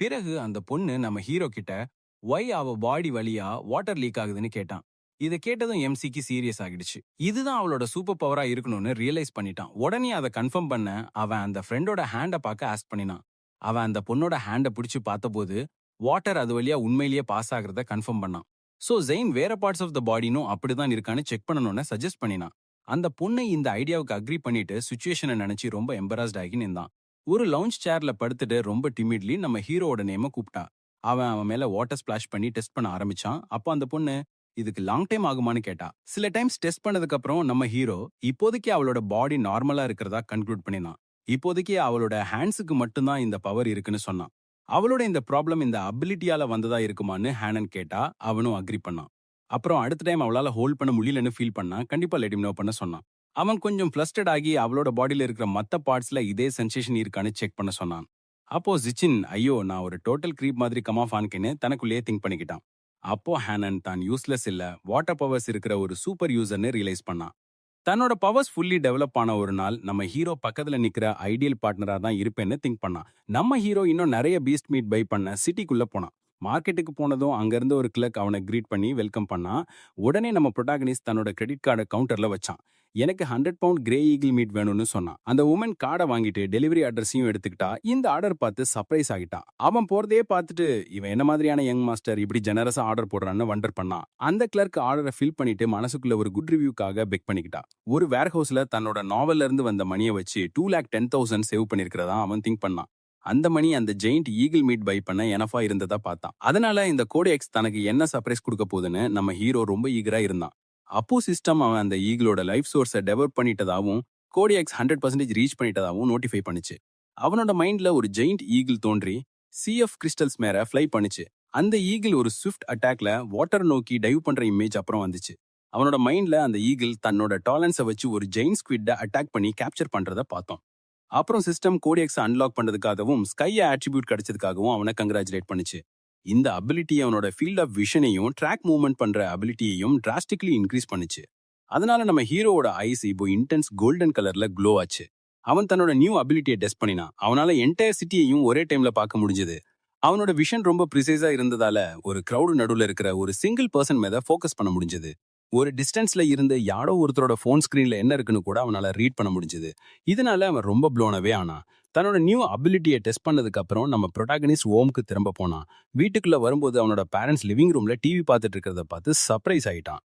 பிறகு அந்த பொண்ணு நம்ம ஹீரோ கிட்ட ஒய் அவ பாடி வழியா வாட்டர் லீக் ஆகுதுன்னு கேட்டான். இதை கேட்டதும் எம்சிக்கு சீரியஸ் ஆகிடுச்சு. இதுதான் அவளோட சூப்பர் பவரா இருக்கணும்னு ரியலைஸ் பண்ணிட்டான். உடனே அதை கன்ஃபார்ம் பண்ண அவன் அந்த ஃப்ரெண்டோட ஹேண்டை பார்க்க ஆஸ்க் பண்ணினான். அவன் அந்த பொண்ணோட ஹேண்டை பிடிச்சு பார்த்தபோது வாட்டர் அது வழியா உண்மையிலேயே பாஸ் ஆகுறத கன்ஃபார்ம் பண்ணான். சோ ஜெயின் வேற பார்ட்ஸ் ஆஃப் த பாடினும் அப்படிதான் இருக்கான்னு செக் பண்ணணும்னு சஜஸ்ட் பண்ணினான். அந்த பொண்ணை இந்த ஐடியாவுக்கு அக்ரி பண்ணிட்டு சுச்சுவேஷனை நினைச்சு ரொம்ப எம்பராஸ்ட் ஆகி நின்றான். ஒரு லவுஞ்ச் சேர்ல படுத்துட்டு ரொம்ப டிமிட்லி நம்ம ஹீரோவோட நேம கூப்பிட்டா. அவன் மேல வாட்டர் ஸ்பிளாஷ் பண்ணி டெஸ்ட் பண்ண ஆரம்பிச்சான். அப்போ அந்த பொண்ணு இதுக்கு லாங் டைம் ஆகுமான்னு கேட்டா. சில டைம்ஸ் டெஸ்ட் பண்ணதுக்கு அப்புறம் நம்ம ஹீரோ இப்போதைக்கு அவளோட பாடி நார்மலா இருக்கிறதா கன்க்ளூட் பண்ணினான். இப்போதைக்கு அவளோட ஹேண்ட்ஸுக்கு மட்டும்தான் இந்த பவர் இருக்குன்னு சொன்னான். அவளோட இந்த ப்ராப்ளம் இந்த அபிலிட்டியால வந்ததா இருக்குமான்னு ஹேனன் கேட்டா. அவனும் அக்ரி பண்ணான். அப்புறம் அடுத்த டைம் அவளால ஹோல்ட் பண்ண முடியலன்னு ஃபீல் பண்ணா. கண்டிப்பா லெட் ஹிம் நோ பண்ண சொன்னான். அவன் கொஞ்சம் ஃப்ளஸ்டட் ஆகி அவளோட பாடியில இருக்கிற மத்த பார்ட்ஸ்ல இதே சென்சேஷன் இருக்கான்னு செக் பண்ண சொன்னான். அப்போ ஜிச்சின் ஐயோ நான் ஒரு டோட்டல் கிரீப் மாதிரி கம் ஆஃப் ஆன்கேன்னு தனக்குள்ளேயே திங்க் பண்ணிக்கிட்டான். அப்போ ஹேனன் தான் யூஸ்லெஸ் இல்ல வாட்டர் பவர்ஸ் இருக்கிற ஒரு சூப்பர் யூசர்னு ரியலைஸ் பண்ணான். தன்னோட பவர்ஸ் ஃபுல்லி டெவலப் ஆன ஒரு நாள் நம்ம ஹீரோ பக்கத்துல நிக்கிற ஐடியல் பார்ட்னரா தான் இருப்பேன்னு திங்க் பண்ணான். நம்ம ஹீரோ இன்னும் நிறைய பீஸ்ட் மீட் பை பண்ண சிட்டிக்குள்ள போனான். மார்க்கெட்டுக்கு போனதும் அங்கிருந்து ஒரு கிளர்க் அவனை கிரீட் பண்ணி வெல்கம் பண்ணான். உடனே நம்ம ப்ரொட்டாகனிஸ்ட் தன்னோட கிரெடிட் கார்டை கவுண்டர்ல வச்சான். எனக்கு 100 பவுண்ட் கிரே ஈகிள் மீட் வேணும்னு சொன்னான். அந்த உமன் கார்டை வாங்கிட்டு டெலிவரி அட்ரஸையும் எடுத்துக்கிட்டா. இந்த ஆர்டர் பார்த்து சர்ப்ரைஸ் ஆகிட்டான். அவன் போறதே பார்த்துட்டு இவன் என்ன மாதிரியான யங் மாஸ்டர் இப்படி ஜெனரஸா ஆர்டர் போடுறான்னு வண்டர் பண்ணான். அந்த கிளர்க் ஆர்டரை ஃபில் பண்ணிட்டு மனசுக்குள்ள ஒரு குட் ரிவ்யூக்காக பெக் பண்ணிக்கிட்டா. ஒரு வேர் ஹவுஸ்ல தன்னோட நாவல்ல இருந்து வந்த மணியை வச்சு 2,10,000 சேவ் பண்ணிருக்கிறதா அவன் திங்க் பண்ணான். அந்த மணி அந்த ஜெயிண்ட் ஈகிள் மீட் பை பண்ண எனஃபா இருந்ததா பார்த்தான். அதனால இந்த கோடெக்ஸ் தனக்கு என்ன சர்ப்ரைஸ் கொடுக்க போகுதுன்னு நம்ம ஹீரோ ரொம்ப ஈகரா இருந்தான். அப்போ சிஸ்டம் அவன் அந்த ஈகிளோட லைஃப் சோர்ஸை டெவலப் பண்ணிட்டதாவும் கோடிஎக்ஸ் 100% ரீச் பண்ணிட்டதாவும் நோட்டிஃபை பண்ணுச்சு. அவனோட மைண்ட்ல ஒரு ஜெயிண்ட் ஈகிள் தோன்றி சிஎஃப் கிறிஸ்டல்ஸ் மேல ஃப்ளை பண்ணுச்சு. அந்த ஈகிள் ஒரு ஸ்விஃப்ட் அட்டாக்ல வாட்டர் நோக்கி டைவ் பண்ற இமேஜ் அப்புறம் வந்துச்சு. அவனோட மைண்ட்ல அந்த ஈகிள் தன்னோட டாலன்ஸை வச்சு ஒரு ஜெயிண்ட் ஸ்குவிட்டை அட்டாக் பண்ணி கேப்சர் பண்றத பார்த்தோம். அப்புறம் சிஸ்டம் கோடிஎக்ஸை அன்லாக் பண்ணதுக்காகவும் ஸ்கையை ஆட்ரிபியூட் கிடைச்சதுக்காகவும் அவனை கங்க்ராச்சுலேட் பண்ணுச்சு. இந்த அபிலிட்டி அவனோட ஃபீல்ட் ஆஃப் விஷனையும் ட்ராக் மூவ்மெண்ட் பண்ற அபிலிட்டியையும் டிராஸ்டிக்லி இன்க்ரீஸ் பண்ணுச்சு. அதனால நம்ம ஹீரோவோட ஐஸ் இப்போ இன்டென்ஸ் கோல்டன் கலர்ல க்ளோ ஆச்சு. அவன் தன்னோட நியூ அபிலிட்டியை டெஸ்ட் பண்ணினான். அவனால என்டையர் சிட்டியையும் ஒரே டைம்ல பார்க்க முடிஞ்சது. அவனோட விஷன் ரொம்ப ப்ரிசைஸா இருந்ததால ஒரு கிரௌடு நடுவில் இருக்கிற ஒரு சிங்கிள் பர்சன் மேல ஃபோக்கஸ் பண்ண முடிஞ்சது. ஒரு டிஸ்டன்ஸ்ல இருந்து யாரோ ஒருத்தரோட ஃபோன் ஸ்கிரீன்ல என்ன இருக்குன்னு கூட அவனால ரீட் பண்ண முடிஞ்சது. இதனால அவன் ரொம்ப ப்ளோனவே ஆனான். தன்னோட நியூ அபிலிட்டியை டெஸ்ட் பண்ணதுக்கு அப்புறம் நம்ம ப்ரொட்டாகனிஸ்ட் ஹோம்க்கு திரும்ப போனான். வீட்டுக்குள்ள வரும்போது அவனோட பேரண்ட்ஸ் லிவிங் ரூம்ல டிவி பார்த்துட்டு இருக்கிறத பார்த்து சர்ப்ரைஸ் ஆயிட்டான்.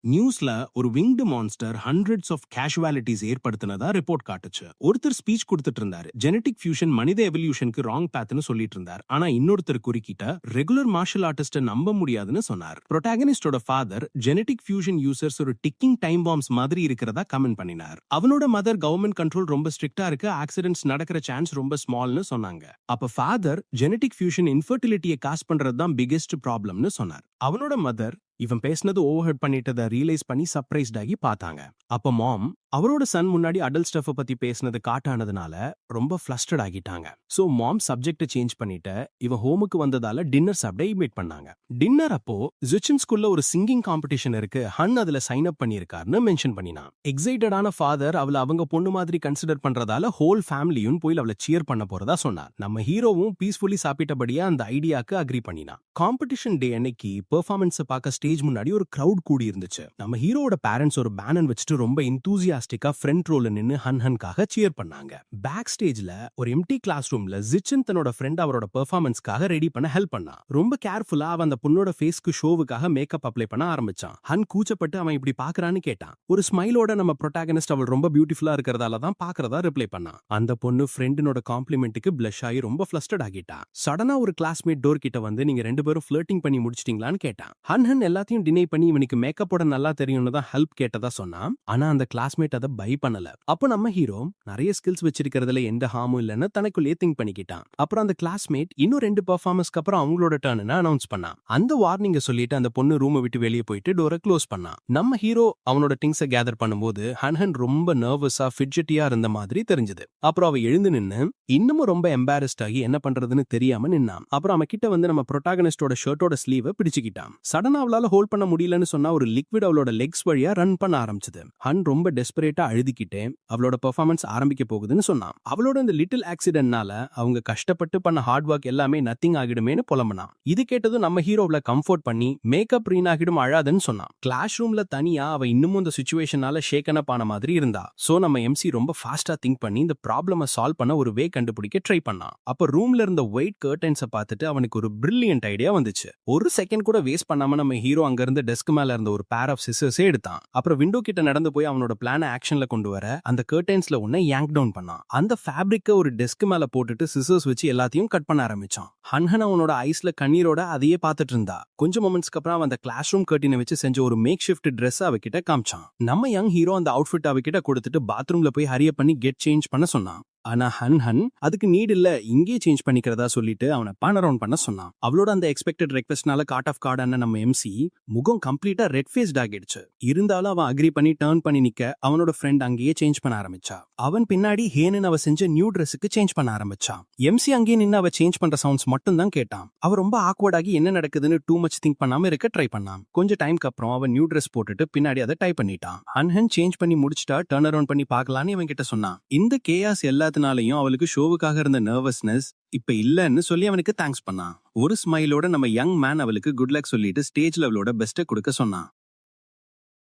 நியூஸ்ல ஒரு winged monster hundreds of casualties ஏற்படுத்தினதா ரிப்போர்ட் காட்டுச்சு. ஒருத்தர் ஸ்பீச் கொடுத்துட்டு இருந்தாரு. ஜெனடிக் ஃபியூஷன் மனித எவல்யூஷனுக்கு ராங் பாத்னு சொல்லிட்டு இருந்தார். ஆனா இன்னொருத்தர் குறுக்கிட்ட ரெகுலர் மார்ஷல் ஆர்டிஸ்ட நம்ப முடியாதுன்னு சொன்னார். ப்ரொட்டாகனிஸ்டோட ஃபாதர் ஜெனடிக் ஃபியூஷன் யூசர்ஸ் ஒரு டிக்கிங் டைம் பாம்ஸ் மாதிரி இருக்கிறதா கமெண்ட் பண்ணினார். அவனோட மதர் கவர்மெண்ட் கண்ட்ரோல் ரொம்ப ஸ்ட்ரிக்டா இருக்கு, ஆக்சிடென்ட்ஸ் நடக்கிற சான்ஸ் ரொம்ப ஸ்மால்னு சொன்னாங்க. அப்ப ஃபாதர் ஜெனடிக் ஃபியூஷன் இன்ஃபர்டிலிட்டியை காஸ் பண்றது தான் பிகெஸ்ட் ப்ராப்ளம்னு சொன்னார். அவனோட மதர் இவன் பேசினது ஓவர்ஹெட் பண்ணிட்டதை ரியலைஸ் பண்ணி சர்ப்ரைஸ்ட் ஆகி பார்த்தாங்க. அப்ப மாம் அவரோட சன் முன்னாடி அடல்ட் ஸ்டஃப் பத்தி பேசினது காட்டானதுனால ரொம்ப ஃப்ளஸ்டட் ஆகிட்டாங்க. சோ மாம் சப்ஜெக்ட் சேஞ்ச் பண்ணிட்டு இவன் ஹோமுக்கு வந்ததால டின்னர் சாப்பிட இன்வைட் பண்ணாங்க. டின்னர் அப்போ ஜுச்சின் ஸ்கூல்ல ஒரு சிங்கிங் காம்படிஷன் இருக்கு, ஹன் அதுல சைன் அப் பண்ணிருக்காருன்னு மென்ஷன் பண்ணினான். எக்ஸைட்டடான ஃபாதர் அவளை அவங்க பொண்ணு மாதிரி கன்சிடர் பண்றதால ஹோல் ஃபேமிலியும் போய் அவளை சியர் பண்ண போறதா சொன்னார். நம்ம ஹீரோவும் பீஸ்ஃபுல்லி சாப்பிட்டபடியா அந்த ஐடியாக்கு அக்ரி பண்ணினான். காம்படிஷன் டே அன்னைக்கு பெர்ஃபார்மன்ஸ் பார்க்க ஸ்டேஜ் முன்னாடி ஒரு கிரவுட் கூடி இருந்துச்சு. நம்ம ஹீரோவோட பேரண்ட்ஸ் ஒரு பேனர் வச்சுட்டு ரொம்ப இன்தூசியாஸ்டிக்கா ஃப்ரண்ட் ரோல நின்னு ஹன்ஹன்காக சியர் பண்ணாங்க. பேக் ஸ்டேஜ்ல ஒரு எம்டி கிளாஸ் ரூம்ல ஜிச்சின் தன்னோட ஃப்ரெண்ட் அவரோட பெர்ஃபார்மன்ஸ்க்காக ரெடி பண்ண ஹெல்ப் பண்ணான். ரொம்ப கேர்ஃபுல்லா அவன் அந்த பொண்ணோட ஃபேஸ்க்கு ஷோவுக்காக மேக்கப் அப்ளை பண்ண ஆரம்பிச்சான். ஹன் கூச்சப்பட்டு அவன் இப்படி பாக்குறான்னு கேட்டான். ஒரு ஸ்மைலோட நம்ம ப்ரொட்டாகனிஸ்ட் அவள் ரொம்ப பியூட்டிஃபுல்லா இருக்கிறதால தான் பாக்குறதா ரிப்ளை பண்ணான். அந்த பொண்ணு ஃப்ரெண்டினோட காம்ப்ளிமெண்ட்டுக்கு பிளஷ் ஆகி ரொம்ப ஃப்ளஸ்டட் ஆகிட்டா. சடனா ஒரு கிளாஸ்மேட் டோர் கிட்ட வந்து நீங்க ரெண்டு பேரும் ஃப்ளர்ட்டிங் பண்ணி முடிச்சிட்டீங்களான்னு கேட்டான். ஹன் எல்லாத்தையும் டினை பண்ணி இவனுக்கு மேக்கப்போட நல்லா தெரியும்னு தான் ஹெல்ப் கேட்டதா சொன்னான். ஆனா அந்த கிளாஸ்மேட் அதை பை பண்ணல. அப்போ நம்ம ஹீரோ நிறைய ஸ்கில்ஸ் வச்சிருக்கிறதுல எந்த ஹாமும் இல்லைன்னு தனக்குள்ளேயே திங்க் பண்ணிக்கிட்டான். அப்புறம் அந்த கிளாஸ்மேட் இன்னும் 2 பெர்ஃபார்மன்ஸ்க்கு அப்புறம் அவங்களோட டர்ன்னு அனௌன்ஸ் பண்ணான். அந்த வார்னிங்க சொல்லிட்டு அந்த பொண்ணு ரூமை விட்டு வெளியே போயிட்டு டோரை க்ளோஸ் பண்ணான். நம்ம ஹீரோ அவனோட திங்ஸை கேதர் பண்ணும்போது ஹன்ஹன் ரொம்ப நர்வஸா ஃபிட்ஜெட்டியா இருந்த மாதிரி தெரிஞ்சது. அப்புறம் அவ எழுந்து நின்னு இன்னமும் ரொம்ப எம்பாரஸ்ட் ஆகி என்ன பண்றதுன்னு தெரியாம நின்னான். அப்புறம் அவன் கிட்ட வந்து நம்ம ப்ரொட்டாகனிஸ்டோட ஷர்ட்டோட ஸ்லீவை பிடிச்சிக்கிட்டான். சடனா அவளால ஹோல்ட் பண்ண முடியலன்னு சொன்னா ஒரு லிக்விட் அவளோட லெக்ஸ் வழியா ரன் பண்ண ஆரம்பிச்சது. ஹன் ரொம்ப டெஸ்பரேட் டெஸ்பரேட்டா அழுதிக்கிட்டே அவளோட பெர்ஃபார்மன்ஸ் ஆரம்பிக்க போகுதுன்னு சொன்னான். அவளோட இந்த லிட்டில் ஆக்சிடென்ட்னால அவங்க கஷ்டப்பட்டு பண்ண ஹார்ட் ஒர்க் எல்லாமே நத்திங் ஆகிடுமேன்னு புலம்புனான். இது கேட்டதும் நம்ம ஹீரோவ்ல கம்ஃபோர்ட் பண்ணி மேக்கப் ரீன் ஆகிடும் அழாதுன்னு சொன்னான். கிளாஸ் ரூம்ல தனியா அவ இன்னமும் இந்த சுச்சுவேஷனால ஷேக்கன் அப் ஆன மாதிரி இருந்தா. சோ நம்ம எம்சி ரொம்ப ஃபாஸ்டா திங்க் பண்ணி இந்த ப்ராப்ளம சால்வ் பண்ண ஒரு வே கண்டுபிடிக்க ட்ரை பண்ணான். அப்ப ரூம்ல இருந்த ஒயிட் கர்டன்ஸை பார்த்துட்டு அவனுக்கு ஒரு பிரில்லியன்ட் ஐடியா வந்துச்சு. ஒரு செகண்ட் கூட வேஸ்ட் பண்ணாம நம்ம ஹீரோ அங்க இருந்த டெஸ்க் மேல இருந்த ஒரு பேர் ஆஃப் சிசர்ஸே எடுத்தான். அப்புறம் விண்டோ கிட்ட நடந்து போய் அவனோட பிளான ஆக்ஷன்ல கொண்டு வர அந்த கர்டன்ஸ்ல ஒன்ன யாங்க் டவுன் பண்ணான். அந்த ஃபேப்ரிக்க ஒரு டெஸ்க் மேல போட்டுட்டு சிசர்ஸ் வச்சு எல்லாத்தையும் கட் பண்ண ஆரம்பிச்சான். ஹன்ஹன் அவனோட ஐஸ்ல கண்ணீரோட அதையே பார்த்துட்டு இருந்தா. கொஞ்சம் மொமெண்ட்ஸ்க்கு அப்புறம் அவன் அந்த கிளாஸ் ரூம் கர்டினை வச்சு செஞ்ச ஒரு மேக் ஷிஃப்ட் ட்ரெஸ் அவகிட்ட காமிச்சான். நம்ம யங் ஹீரோ அந்த அவுட்ஃபிட் அவகிட்ட கொடுத்துட்டு பாத்ரூம்ல போய் ஹரிய பண்ணி கெட் சேஞ்ச் பண்ண சொன்னான். ஆனா ஹன் அதுக்கு நீட் இல்ல, இங்கே சேஞ்ச் பண்ணிக்கிறதா சொல்லிட்டு அவனை பான் அரவுண்ட் பண்ண சொன்னான். அவளோட அந்த எக்ஸ்பெக்டட் ரெக்வெஸ்ட்னால காட் ஆஃப் கார்டான நம்ம எம்சி முகம் கம்ப்ளீட்டா ரெட் ஃபேஸ்ட் ஆகிடுச்சு. இருந்தாலும் அவன் அக்ரி பண்ணி டர்ன் பண்ணி நிக்க அவனோட ஃப்ரெண்ட் அங்கேயே சேஞ்ச் பண்ண ஆரம்பிச்சா. அவன் பின்னாடி ஹேனன் அவ செஞ்ச நியூ ட்ரெஸ்ஸுக்கு சேஞ்ச் பண்ண ஆரம்பிச்சான். எம்சி அங்கேயே நின்று அவ சேஞ்ச் பண்ற சவுண்ட்ஸ் மட்டும் தான் கேட்டான். அவ ரொம்ப ஆக்வர்ட் ஆகி என்ன நடக்குதுன்னு டூ மச் திங்க் பண்ணாம இருக்க ட்ரை பண்ணான். கொஞ்சம் டைம்க்கு அப்புறம் அவன் நியூ ட்ரெஸ் போட்டுட்டு பின்னாடி அதை டைப் பண்ணிட்டான். ஹன் சேஞ்ச் பண்ணி முடிச்சிட்டா டர்ன் அரவுண்ட் பண்ணி பார்க்கலான்னு இவன் கிட்ட சொன்னான். இந்த கேயாஸ் எல்லாத்தினாலையும் அவளுக்கு ஷோவுக்காக இருந்த நர்வஸ்னஸ் இப்ப இல்லன்னு சொல்லி அவனுக்கு தேங்க்ஸ் பண்ணான். ஒரு ஸ்மைலோட நம்ம யங் மேன் அவளுக்கு குட் லக் சொல்லிட்டு ஸ்டேஜ்ல அவளோட பெஸ்ட்டை கொடுக்க சொன்னான்.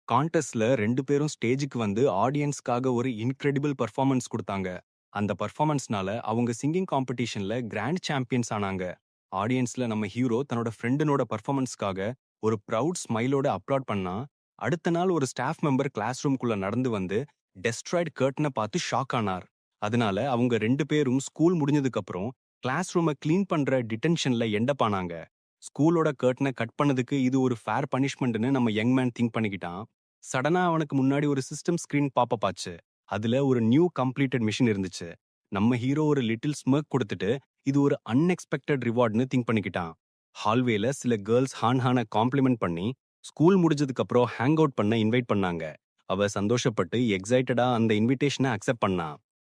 கான்டெஸ்ட்ல 2 பேரும் ஸ்டேஜுக்கு வந்து ஆடியன்ஸ்க்காக ஒரு இன்கிரெடிபிள் பர்ஃபார்மன்ஸ் கொடுத்தாங்க. அந்த பர்ஃபார்மன்ஸ்னால அவங்க சிங்கிங் காம்படிஷன்ல கிராண்ட் சாம்பியன்ஸ் ஆனாங்க. ஆடியன்ஸ்ல நம்ம ஹீரோ தன்னோட ஃப்ரெண்டனோட பர்ஃபார்மன்ஸ்க்காக ஒரு ப்ரவுட் ஸ்மைலோட அப்ளாட் பண்ணா. அடுத்த நாள் ஒரு ஸ்டாஃப் மெம்பர் கிளாஸ் ரூம்குள்ள நடந்து வந்து டெஸ்ட்ராய்டு கர்ட்டனை பார்த்து ஷாக் ஆனார். அதனால அவங்க 2 பேரும் ஸ்கூல் முடிஞ்சதுக்கு அப்புறம் கிளாஸ் ரூமை கிளீன் பண்ற டிடென்ஷன்ல எண்டப்பானாங்க. ஸ்கூலோட கர்ட்டனை கட் பண்ணதுக்கு இது ஒரு ஃபேர் பனிஷ்மெண்ட்னு நம்ம யங் மேன் திங்க் பண்ணிக்கிட்டான். சடனா அவனுக்கு முன்னாடி ஒரு சிஸ்டம் ஸ்கிரீன் பாப்பப் ஆச்சு. அதுல ஒரு நியூ கம்ப்ளீட்டட் மிஷின் இருந்துச்சு. நம்ம ஹீரோ ஒரு லிட்டில் ஸ்மர்க் கொடுத்துட்டு இது ஒரு அன்எக்ஸ்பெக்டட் ரிவார்ட்னு திங்க் பண்ணிக்கிட்டான். ஹால்வேல சில கேர்ள்ஸ் ஹானை காம்ப்ளிமெண்ட் பண்ணி ஸ்கூல் முடிஞ்சதுக்கு அப்புறம் ஹேங் அவுட் பண்ண இன்வைட் பண்ணாங்க. அவ சந்தோஷப்பட்டு எக்ஸைட்டடா அந்த இன்விடேஷனை அக்செப்ட் பண்ணா.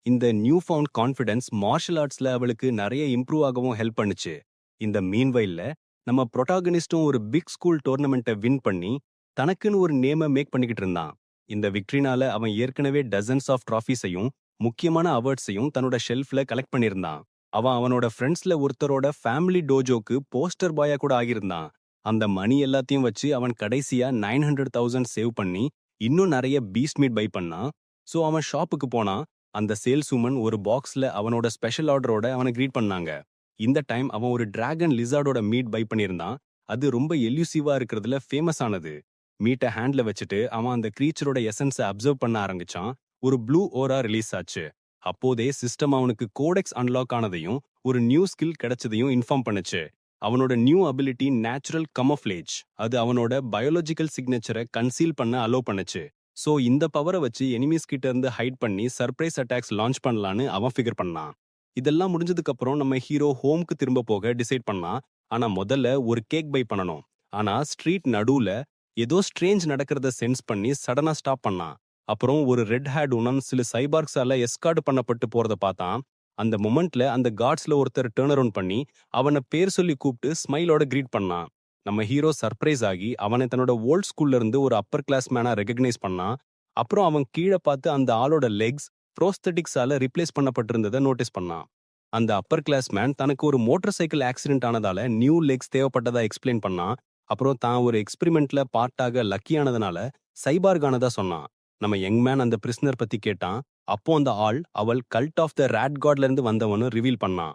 இந்த நியூ ஃபவுண்ட் கான்ஃபிடன்ஸ் மார்ஷல் ஆர்ட்ஸ்ல அவளுக்கு நிறைய இம்ப்ரூவ் ஆகவும் ஹெல்ப் பண்ணுச்சு. இந்த மீன்வைல்ல நம்ம ப்ரொட்டாகனிஸ்டும் ஒரு பிக் ஸ்கூல் டோர்னமெண்ட்டை வின் பண்ணி தனக்குன்னு ஒரு நேமை மேக் பண்ணிக்கிட்டு இருந்தான். இந்த விக்டரினால அவன் ஏற்கனவே டசன்ஸ் ஆஃப் ட்ராஃபீஸையும் முக்கியமான அவார்ட்ஸையும் தன்னோட ஷெல்ஃப்ல கலெக்ட் பண்ணியிருந்தான். அவன் அவனோட ஃப்ரெண்ட்ஸ்ல ஒருத்தரோட ஃபேமிலி டோஜோக்கு போஸ்டர் பாயா கூட ஆகியிருந்தான். அந்த மணி எல்லாத்தையும் வச்சு அவன் கடைசியா 900,000 சேவ் பண்ணி இன்னும் நிறைய பீஸ்ட் மீட் பை பண்ணான். ஸோ அவன் ஷாப்புக்கு போனான். அந்த சேல்ஸ் உமன் ஒரு பாக்ஸ்ல அவனோட ஸ்பெஷல் ஆர்டரோட அவனை கிரீட் பண்ணாங்க. இந்த டைம் அவன் ஒரு டிராகன் லிசார்டோட மீட் பை பண்ணியிருந்தான். அது ரொம்ப எல்யூசிவா இருக்கிறதுல ஃபேமஸ் ஆனது. மீட்டை ஹேண்ட்ல வச்சுட்டு அவன் அந்த கிரீச்சரோட எசன்ஸை அப்சர்வ் பண்ண ஆரம்பிச்சான். ஒரு ப்ளூ ஓரா ரிலீஸ் ஆச்சு. அப்போதே சிஸ்டம் அவனுக்கு கோடெக்ஸ் அன்லாக் ஆனதையும் ஒரு நியூ ஸ்கில் கிடைச்சதையும் இன்ஃபார்ம் பண்ணுச்சு. அவனோட நியூ அபிலிட்டி நேச்சுரல் கமோஃப்ளேஜ். அது அவனோட பயாலஜிக்கல் சிக்னேச்சரை கன்சீல் பண்ண அலோவ் பண்ணுச்சு. சோ இந்த பவரை வச்சு எனிமீஸ் கிட்ட இருந்து ஹைட் பண்ணி சர்ப்ரைஸ் அட்டாக்ஸ் லான்ச் பண்ணலான்னு அவன் ஃபிகர் பண்ணான். இதெல்லாம் முடிஞ்சதுக்கு அப்புறம் நம்ம ஹீரோ ஹோம்க்கு திரும்ப போக டிசைட் பண்ணான். ஆனா முதல்ல ஒரு கேக் பை பண்ணணும். ஆனா ஸ்ட்ரீட் நடுவுல ஏதோ ஸ்ட்ரேஞ்ச் நடக்கிறத சென்ஸ் பண்ணி சடனா ஸ்டாப் பண்ணான். அப்புறம் ஒரு ரெட் ஹேட் உணன் சில சைபார்க்ஸால எஸ்கார்ட் பண்ணப்பட்டு போறத பார்த்தான். அந்த மொமெண்ட்ல அந்த கார்ட்ஸ்ல ஒருத்தர் டர்ன் அரவுண்ட் பண்ணி அவனை பேர் சொல்லி கூப்பிட்டு ஸ்மைலோட கிரீட் பண்ணான். நம்ம ஹீரோ சர்ப்ரைஸ் ஆகி அவனை தன்னோட ஓல்ட் ஸ்கூல்ல இருந்து ஒரு அப்பர் கிளாஸ் மேனா ரெகக்னைஸ் பண்ணான். அப்புறம் அவன் கீழே பார்த்து அந்த ஆளோட லெக்ஸ் ப்ரோஸ்தட்டிக்ஸால ரிப்ளேஸ் பண்ணப்பட்டிருந்ததை நோட்டீஸ் பண்ணான். அந்த அப்பர் கிளாஸ் மேன் தனக்கு ஒரு மோட்டார் சைக்கிள் ஆக்சிடென்ட் ஆனதால நியூ லெக்ஸ் தேவைப்பட்டதா எக்ஸ்பிளைன் பண்ணான். அப்புறம் தான் ஒரு எக்ஸ்பெரிமெண்ட்ல பார்ட்டாக லக்கியானதுனால சைபார்க் ஆனதா சொன்னான். நம்ம யங் மேன் அந்த பிரிஸ்னர் பத்தி கேட்டான். அப்போ அந்த ஆள் அவள் கல்ட் ஆஃப் த ராட் காட்ல இருந்து வந்தவனு ரிவீல் பண்ணான்.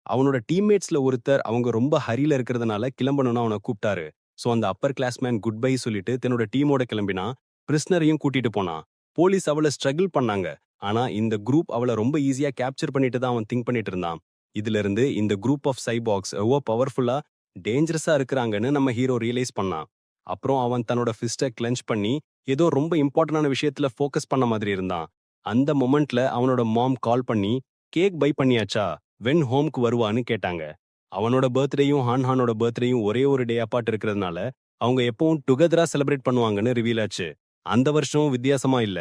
அவனோட டீம்மேட்ஸ்ல ஒருத்தர் அவங்க ரொம்ப ஹரியில இருக்கிறதுனால கிளம்பணும்னு அவனை கூப்பிட்டாரு. சோ அந்த upper class man good bye சொல்லிட்டு தன்னோட டீமோட கிளம்பினா. பிரிஸ்னரையும் கூட்டிட்டு போனான். போலீஸ் அவளை ஸ்ட்ரகிள் பண்ணாங்க. ஆனா இந்த குரூப் அவளை ரொம்ப ஈஸியா கேப்சர் பண்ணிட்டு தான் அவன் திங்க் பண்ணிட்டு இருந்தான். இதுல இருந்து இந்த குரூப் ஆஃப் சைபாக்ஸ் எவ்வளோ பவர்ஃபுல்லா டேஞ்சரஸா இருக்கிறாங்கன்னு நம்ம ஹீரோ ரியலைஸ் பண்ணான். அப்புறம் அவன் தன்னோட ஃபிஸ்டை கிளென்ச் பண்ணி ஏதோ ரொம்ப இம்பார்ட்டன்டான விஷயத்துல ஃபோக்கஸ் பண்ண மாதிரி இருந்தான். அந்த மொமெண்ட்ல அவனோட மாம் கால் பண்ணி கேக் பை பண்ணியாச்சா, வென் ஹோம்க்கு வருவான்னு கேட்டாங்க. அவனோட பர்த்டேயும் ஹானோட பர்த்டேயும் ஒரே ஒரு டே அப்பார்ட் இருக்கிறதுனால அவங்க எப்பவும் டுகெதரா செலிப்ரேட் பண்ணுவாங்கன்னு ரிவீல் ஆச்சு. அந்த வருஷம் வித்தியாசமா இல்ல,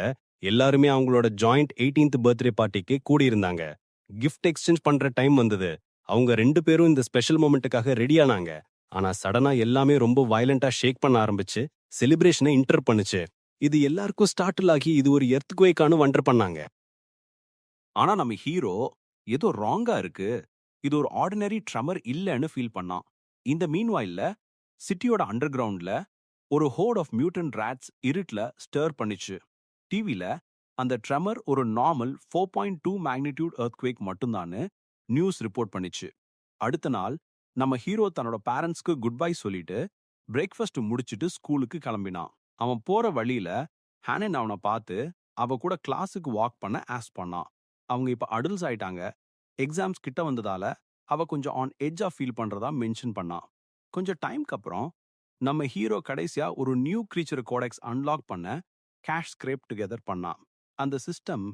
எல்லாருமே அவங்களோட ஜாயிண்ட் 18th பர்த்டே பார்ட்டிக்கு கூடி இருந்தாங்க. கிஃப்ட் எக்ஸ்சேஞ்ச் பண்ற டைம் வந்தது. அவங்க 2 பேரும் இந்த ஸ்பெஷல் மொமெண்ட்டுக்காக ரெடி ஆனாங்க. ஆனா சடனா எல்லாமே ரொம்ப வயலண்டா ஷேக் பண்ண ஆரம்பிச்சு செலிப்ரேஷனை இன்டர் பண்ணுச்சு. இது எல்லாருக்கும் ஸ்டார்டில் ஆகி இது ஒரு எர்த்குவேக்கானு வண்டர் பண்ணாங்க. ஆனா நம்ம ஹீரோ ஏதோ ராங்கா இருக்கு, இது ஒரு ஆர்டினரி ட்ரமர் இல்லன்னு ஃபீல் பண்ணான். இந்த மீன்வாயில்ல சிட்டியோட அண்டர் கிரவுண்ட்ல ஒரு ஹோட் ஆஃப் மியூட்டன்ட் ராட்ஸ் இருட்ல ஸ்டர் பண்ணிச்சு. டிவில அந்த ட்ரெமர் ஒரு நார்மல் 4.2 மேக்னிடியூட் எர்த்குவேக் மட்டும்தான்னு நியூஸ் ரிப்போர்ட் பண்ணிச்சு. அடுத்த நாள் நம்ம ஹீரோ தன்னோட பேரண்ட்ஸ்க்கு குட் பை சொல்லிட்டு பிரேக்ஃபாஸ்ட் முடிச்சிட்டு ஸ்கூலுக்கு கிளம்பினான். அவன் போற வழியில ஹானன் அவனை பார்த்து அவ கூட கிளாஸுக்கு வாக் பண்ண ஆஸ்க் பண்ணான். அவங்க இப்ப அடல்ட்ஸ் ஆயிட்டாங்க, எக்ஸாம்ஸ் கிட்ட வந்ததால அவ கொஞ்சம் ஆன் எட்ஜா ஃபீல் பண்றதா மென்ஷன் பண்ணான். கொஞ்சம் டைம்க்கு அப்புறம் நம்ம ஹீரோ கடைசியா ஒரு நியூ கிரீச்சர் கோடெக்ஸ் அன்லாக் பண்ண கேஷ் ஸ்கிரேப் டுகெதர் பண்ணான். அந்த சிஸ்டம்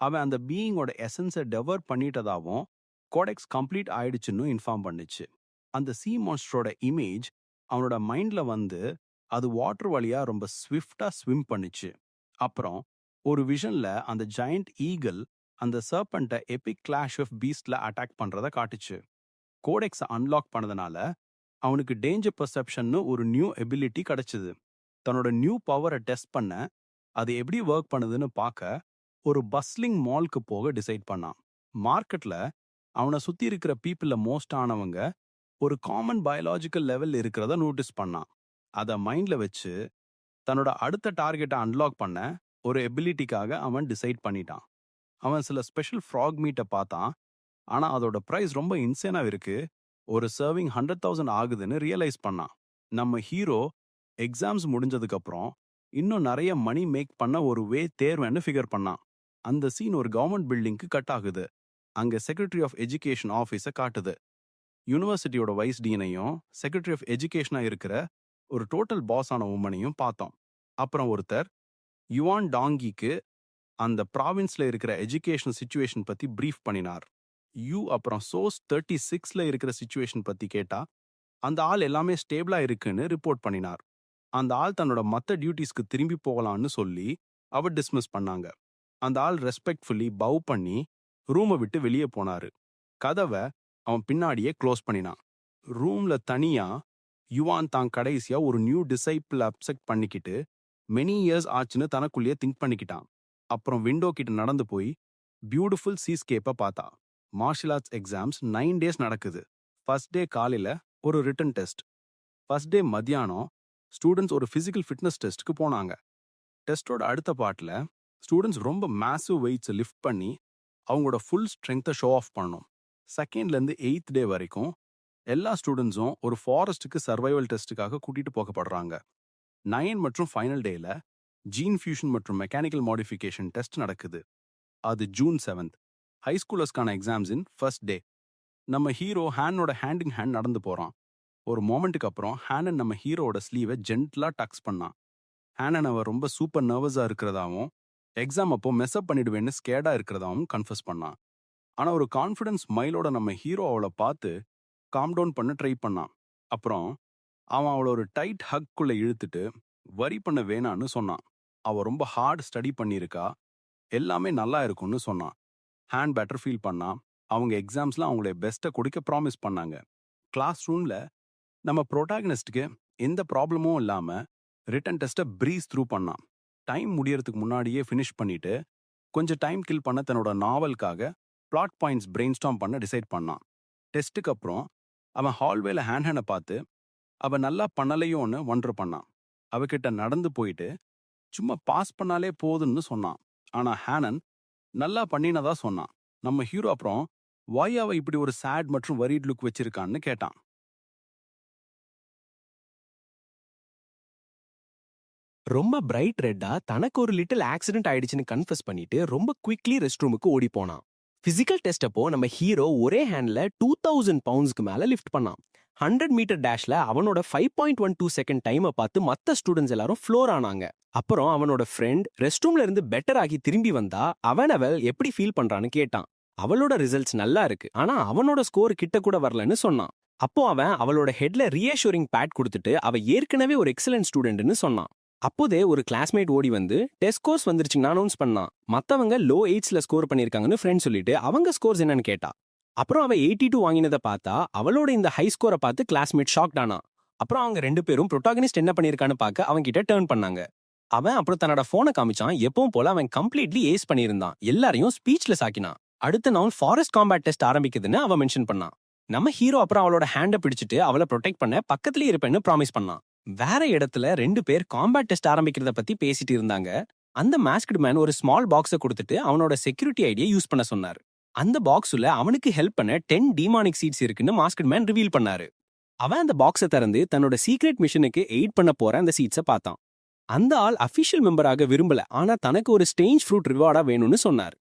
அவன் அந்த பீயிங்கோட எசன்ஸை டெவர் பண்ணிட்டதாவும் கோடெக்ஸ் கம்ப்ளீட் ஆயிடுச்சுன்னு இன்ஃபார்ம் பண்ணுச்சு. அந்த சீ மான்ஸ்டரோட இமேஜ் அவனோட மைண்ட்ல வந்து அது வாட்டர் வழியா ரொம்ப ஸ்விஃப்டா ஸ்விம் பண்ணுச்சு. அப்புறம் ஒரு விஷன்ல அந்த ஜெயண்ட் ஈகிள் அந்த சர்பண்ட்டை எபிக் கிளாஷ் ஆஃப் பீஸ்ட்ல அட்டாக் பண்றத காட்டுச்சு. கோடெக்ஸை அன்லாக் பண்ணதுனால அவனுக்கு டேஞ்சர் பர்செப்ஷன்னு ஒரு நியூ எபிலிட்டி கிடைச்சது. தன்னோட நியூ பவரை டெஸ்ட் பண்ண அது எப்படி ஒர்க் பண்ணுதுன்னு பார்க்க ஒரு பஸ்லிங் மால்க்கு போக டிசைட் பண்ணான். மார்க்கெட்ல அவனை சுத்தி இருக்கிற பீப்புள்ல மோஸ்ட் ஆனவங்க ஒரு காமன் பயாலாஜிக்கல் லெவல் இருக்கிறத நோட்டீஸ் பண்ணான். அதை மைண்ட்ல வச்சு தன்னோட அடுத்த டார்கெட்டை அன்லாக் பண்ண ஒரு எபிலிட்டிக்காக அவன் டிசைட் பண்ணிட்டான். அவன் சில ஸ்பெஷல் ஃப்ராக் மீட்டை பார்த்தான். ஆனா அதோட பிரைஸ் ரொம்ப இன்சேனா இருக்கு, ஒரு சர்விங் 100,000 ஆகுதுன்னு ரியலைஸ் பண்ணான். நம்ம ஹீரோ எக்ஸாம்ஸ் முடிஞ்சதுக்கு அப்புறம் இன்னும் நிறைய மணி மேக் பண்ண ஒரு வே தேர்வேன்னு ஃபிகர் பண்ணான். அந்த சீன் ஒரு கவர்மெண்ட் பில்டிங்க்கு கட் ஆகுது. அங்க செக்ரட்டரி ஆஃப் எஜுகேஷன் ஆஃபீஸை காட்டுது. யூனிவர்சிட்டியோட வைஸ் டீனையும் செக்ரட்டரி ஆஃப் எஜுகேஷனா இருக்கிற ஒரு டோட்டல் பாஸ் ஆன உமனையும் பார்த்தோம். அப்புறம் ஒருத்தர் யுவான் டாங்கிக்கு அந்த ப்ராவின்ஸ்ல இருக்கிற எஜுகேஷன் சிச்சுவேஷன் பத்தி பிரீஃப் பண்ணினார். அப்புறம் சோர்ஸ் 36ல இருக்கிற சிச்சுவேஷன் பத்தி கேட்டா அந்த ஆள் எல்லாமே ஸ்டேபிளா இருக்குன்னு ரிப்போர்ட் பண்ணினார். அந்த ஆள் தன்னோட மற்ற டியூட்டிஸ்க்கு திரும்பி போகலான்னு சொல்லி அவர் டிஸ்மிஸ் பண்ணாங்க. அந்த ஆள் ரெஸ்பெக்ட்ஃபுல்லி பவ் பண்ணி ரூமை விட்டு வெளியே போனாரு. கதவை அவன் பின்னாடியே க்ளோஸ் பண்ணினான். ரூம்ல தனியா யுவான் தான் கடைசியா ஒரு நியூ டிசைபிள் அப்செக்ட் பண்ணிக்கிட்டு மெனி இயர்ஸ் ஆச்சுன்னு தனக்குள்ளேயே திங்க் பண்ணிக்கிட்டான். அப்புறம் விண்டோ கிட்ட நடந்து போய் பியூட்டிஃபுல் சீஸ்கேப்பை பார்த்தா. மார்ஷியல் ஆர்ட்ஸ் எக்ஸாம்ஸ் 9 டேஸ் நடக்குது. ஃபர்ஸ்ட் டே காலையில ஒரு ரிட்டன் டெஸ்ட். ஃபர்ஸ்ட் டே மத்தியானம் ஸ்டூடெண்ட்ஸ் ஒரு ஃபிசிக்கல் ஃபிட்னஸ் டெஸ்ட்க்கு போனாங்க. டெஸ்டோட அடுத்த பார்ட்ல ஸ்டூடெண்ட்ஸ் ரொம்ப மேசிவ் வெயிட்ஸை லிஃப்ட் பண்ணி அவங்களோட ஃபுல் ஸ்ட்ரென்த்தை ஷோ ஆஃப் பண்ணணும். செகண்ட்லேருந்து 8th டே வரைக்கும் எல்லா ஸ்டூடெண்ட்ஸும் ஒரு ஃபாரஸ்ட்டுக்கு சர்வைவல் டெஸ்ட்டுக்காக கூட்டிட்டு போகப்படுறாங்க. 9 மற்றும் ஃபைனல் டேல ஜீன் ஃபியூஷன் மற்றும் மெக்கானிக்கல் மாடிஃபிகேஷன் டெஸ்ட் நடக்குது. அது ஜூன் 7th, ஹைஸ்கூலர்ஸ்க்கான எக்ஸாம்ஸின் ஃபர்ஸ்ட் டே. நம்ம ஹீரோ ஹேனோட ஹேண்ட் இன் ஹேண்ட் நடந்து போறான். ஒரு மொமெண்ட்டுக்கு அப்புறம் ஹேனன் நம்ம ஹீரோட ஸ்லீவை ஜென்ட்லா டக்ஸ் பண்ணான். ஹேனன் அவ ரொம்ப சூப்பர் நர்வஸா இருக்கிறதாவும் எக்ஸாம் அப்போ மெஸ்அப் பண்ணிடுவேன்னு ஸ்கேடா இருக்கிறதாவும் கன்ஃபஸ் பண்ணான். ஆனா ஒரு கான்ஃபிடன்ஸ் ஸ்மைலோட நம்ம ஹீரோ அவளை பார்த்து காம் டவுன் பண்ண ட்ரை பண்ணான். அப்புறம் அவன் அவளை ஒரு டைட் ஹக்குள்ள இழுத்துட்டு வரி பண்ண வேணான்னு சொன்னான். அவ ரொம்ப ஹார்ட் ஸ்டடி பண்ணியிருக்கா, எல்லாமே நல்லா இருக்கும்னு சொன்னான். ஹேண்ட் பெட்டர் ஃபீல் பண்ணா. அவங்க எக்ஸாம்ஸ்ல அவங்கள பெஸ்ட்டை கொடுக்க ப்ராமிஸ் பண்ணாங்க. கிளாஸ் ரூம்ல நம்ம ப்ரோட்டாகனிஸ்டுக்கு எந்த ப்ராப்ளமும் இல்லாம ரிட்டன் டெஸ்ட்டை ப்ரீஸ் த்ரூ பண்ணான். டைம் முடியறதுக்கு முன்னாடியே ஃபினிஷ் பண்ணிட்டு கொஞ்சம் டைம் கில் பண்ண தன்னோட நாவலுக்காக பிளாட் பாயிண்ட்ஸ் பிரெயின் ஸ்டார்ம் பண்ண டிசைட் பண்ணான். டெஸ்ட்டுக்கு அப்புறம் அவன் ஹால்வேல ஹேண்டனை பார்த்து அவ நல்லா பண்ணலையோன்னு வண்டர் பண்ணான். அவகிட்ட நடந்து போயிட்டு சும்மா பாஸ் பண்ணாலே போதுன்னு சொன்னான். ஆனா ஹேனன் நல்லா பண்ணினதா சொன்னான். நம்ம ஹீரோ அப்புறம் வாய் அவ இப்படி ஒரு சேட் மற்றும் வரிட் லுக் வச்சிருக்கான்னு கேட்டான். ரொம்ப பிரைட் ரெட்டா தனக்கு ஒரு லிட்டில் ஆக்சிடென்ட் ஆயிடுச்சுன்னு கன்ஃபஸ் பண்ணிட்டு ரொம்ப குவிக்லி ரெஸ்ட் ரூமுக்கு ஓடி போனான். பிசிக்கல் டெஸ்ட் அப்போ நம்ம ஹீரோ ஒரே ஹேண்ட்ல 2000 பவுண்ட்ஸ்க்கு மேல லிஃப்ட் பண்ணான். 100 மீட்டர் டேஷ்ல அவனோட 5.12 செகண்ட் டைமை பார்த்து மற்ற ஸ்டூடெண்ட்ஸ் எல்லாரும் ஃப்ளோர் ஆனாங்க. அப்புறம் அவனோட ஃப்ரெண்ட் ரெஸ்ட் ரூம்ல இருந்து பெட்டர் ஆகி திரும்பி வந்தா அவள் எப்படி ஃபீல் பண்றான்னு கேட்டான். அவளோட ரிசல்ட்ஸ் நல்லா இருக்கு, ஆனா அவனோட ஸ்கோர் கிட்ட கூட வரலன்னு சொன்னான். அப்போ அவன் அவளோட ஹெட்ல ரீஅஷூரிங் பேட் கொடுத்துட்டு அவ ஏற்கனவே ஒரு எக்ஸலன்ட் ஸ்டூடெண்ட்னு சொன்னான். அப்போதே ஒரு கிளாஸ்மேட் ஓடி வந்து டெஸ்ட் ஸ்கோர்ஸ் வந்துருச்சுன்னு அனௌன்ஸ் பண்ணான். மத்தவங்க லோ 8ஸ்ல ஸ்கோர் பண்ணிருக்காங்கன்னு ஃப்ரெண்ட் சொல்லிட்டு அவங்க ஸ்கோர்ஸ் என்னன்னு கேட்டா. அப்புறம் அவ 82 வாங்கினதை பார்த்தா அவளோட இந்த ஹை ஸ்கோரை பார்த்து கிளாஸ்மேட் ஷாக்ட் ஆனா. அப்புறம் அவங்க 2 பேரும் ப்ரோட்டாகனிஸ்ட் என்ன பண்ணிருக்கான்னு பார்க்க அவங்க கிட்ட டர்ன் பண்ணாங்க. அவன் அப்புறம் தன்னோட போனை காமிச்சான். எப்பவும் போல அவன் கம்ப்ளீட்லி ஏஸ் பண்ணியிருந்தான். எல்லாரையும் ஸ்பீச்லெஸ் ஆக்கினான். அடுத்த நாள் ஃபாரஸ்ட் காம்பேட் டெஸ்ட் ஆரம்பிக்குதுன்னு அவன் மென்ஷன் பண்ணான். நம்ம ஹீரோ அப்புறம் அவளோட ஹேண்ட பிடிச்சிட்டு அவளை ப்ரொடெக்ட் பண்ண பக்கத்துலயே இருப்பேன்னு ப்ராமிஸ் பண்ணான். வேற இடத்துல 2 பேர் காம்பேட் டெஸ்ட் ஆரம்பிக்கிறத பத்தி பேசிட்டு இருந்தாங்க. அந்த மாஸ்க்டு மேன் ஒரு ஸ்மால் பாக்ஸை கொடுத்துட்டு அவனோட செக்யூரிட்டி ஐடியை யூஸ் பண்ண சொன்னார். அந்த பாக்ஸ்ல அவனுக்கு ஹெல்ப் பண்ண 10 டீமானிக் சீட்ஸ் இருக்குன்னு மாஸ்க்டு மேன் ரிவீல் பண்ணாரு. அவன் அந்த பாக்ஸை திறந்து தன்னோட சீக்ரெட் மிஷனுக்கு எய்ட் பண்ண போற அந்த சீட்ஸை பார்த்தான். அந்த ஆள் அஃபிஷியல் மெம்பராக விரும்பல, ஆனா தனக்கு ஒரு ஸ்டேஞ்ச் ஃப்ரூட் ரிவார்டா வேணும்னு சொன்னார்.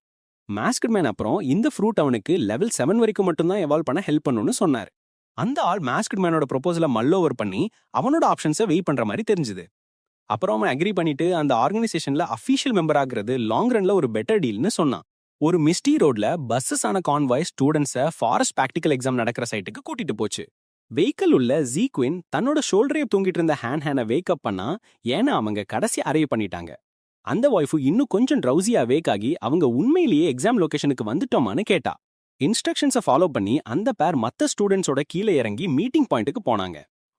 மாஸ்க்டு மேன் அப்புறம் இந்த ஃப்ரூட் அவனுக்கு லெவல் 7 வரைக்கும் மட்டும்தான் எவால்வ் பண்ண ஹெல்ப் பண்ணும்னு சொன்னார். அந்த ஆள் மாஸ்க்டு மேனோட ப்ரொபோசலை மல்லோவர் பண்ணி அவனோட ஆப்ஷன்ஸை வெயிட் பண்ற மாதிரி தெரிஞ்சுது. அப்புறம் அவன் அக்ரி பண்ணிட்டு அந்த ஆர்கனைசேஷன்ல அஃபிஷியல் மெம்பர் ஆகுறது லாங் ரன்ல ஒரு பெட்டர் டீல்னு சொன்னான். ஒரு மிஸ்டி ரோட்ல பஸ்ஸஸ் ஆன கான்வாய் ஸ்டூடெண்ட்ஸை ஃபாரஸ்ட் பிராக்டிகல் எக்ஸாம் நடக்கிற சைட்டுக்கு கூட்டிட்டு போச்சு. வெஹிக்கிள் உள்ள ஜீக்வின் தன்னோட ஷோல்டரே தூங்கிட்டு இருந்த ஹேனை வேக்கப் பண்ணா. ஏன்னா அவங்க கடைசி அரைவ் பண்ணிட்டாங்க. அந்த ஒய்ஃபு இன்னும் கொஞ்சம் ட்ரௌசியா வேக் ஆகி அவங்க உண்மையிலேயே எக்ஸாம் லொகேஷனுக்கு வந்துட்டோமான்னு கேட்டா. இன்ஸ்ட்ரக்ஷன்ஸை ஃபாலோ பண்ணி அந்த பேர் மற்ற ஸ்டூடெண்ட்ஸோட கீழே இறங்கி மீட்டிங் பாயிண்ட்டுக்கு போனாங்க.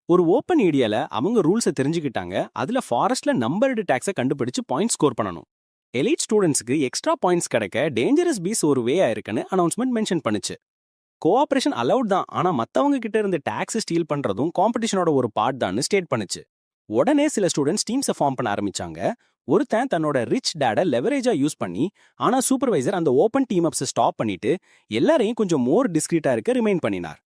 ஒரு ஓப்பன் ஏரியால அவங்க ரூல்ஸை தெரிஞ்சுக்கிட்டாங்க. அதுல ஃபாரஸ்ட்ல நம்பர்டு டாக்ஸை கண்டுபிடிச்சு பாயிண்ட் ஸ்கோர் பண்ணணும். எலிட் ஸ்டூடெண்ட்ஸ்க்கு எக்ஸ்ட்ரா பாயிண்ட்ஸ் கிடைக்க டேஞ்சரஸ் பீஸ் ஒரு வே ஆயிருக்குன்னு அனௌன்ஸ்மெண்ட் மென்ஷன் பண்ணுச்சு. கோஆபரேஷன் அலவுட் தான், ஆனா மத்தவங்க கிட்ட இருந்து டாக்ஸ் ஸ்டீல் பண்றதும் காம்படிஷனோட ஒரு பார்ட் தான் ஸ்டேட் பண்ணுச்சு. உடனே சில ஸ்டூடெண்ட்ஸ் டீம்ஸை ஃபார்ம் பண்ண ஆரம்பிச்சாங்க. ஒருத்தன் தன்னோட ரிச் டேட லெவரேஜா யூஸ் பண்ணி, ஆனா சூப்பர்வைசர் அந்த ஓப்பன் டீம் அப்ஸை ஸ்டாப் பண்ணிட்டு எல்லாரையும் கொஞ்சம் மோர் டிஸ்கிரீட்டா இருக்க ரிமைண்ட் பண்ணினார்.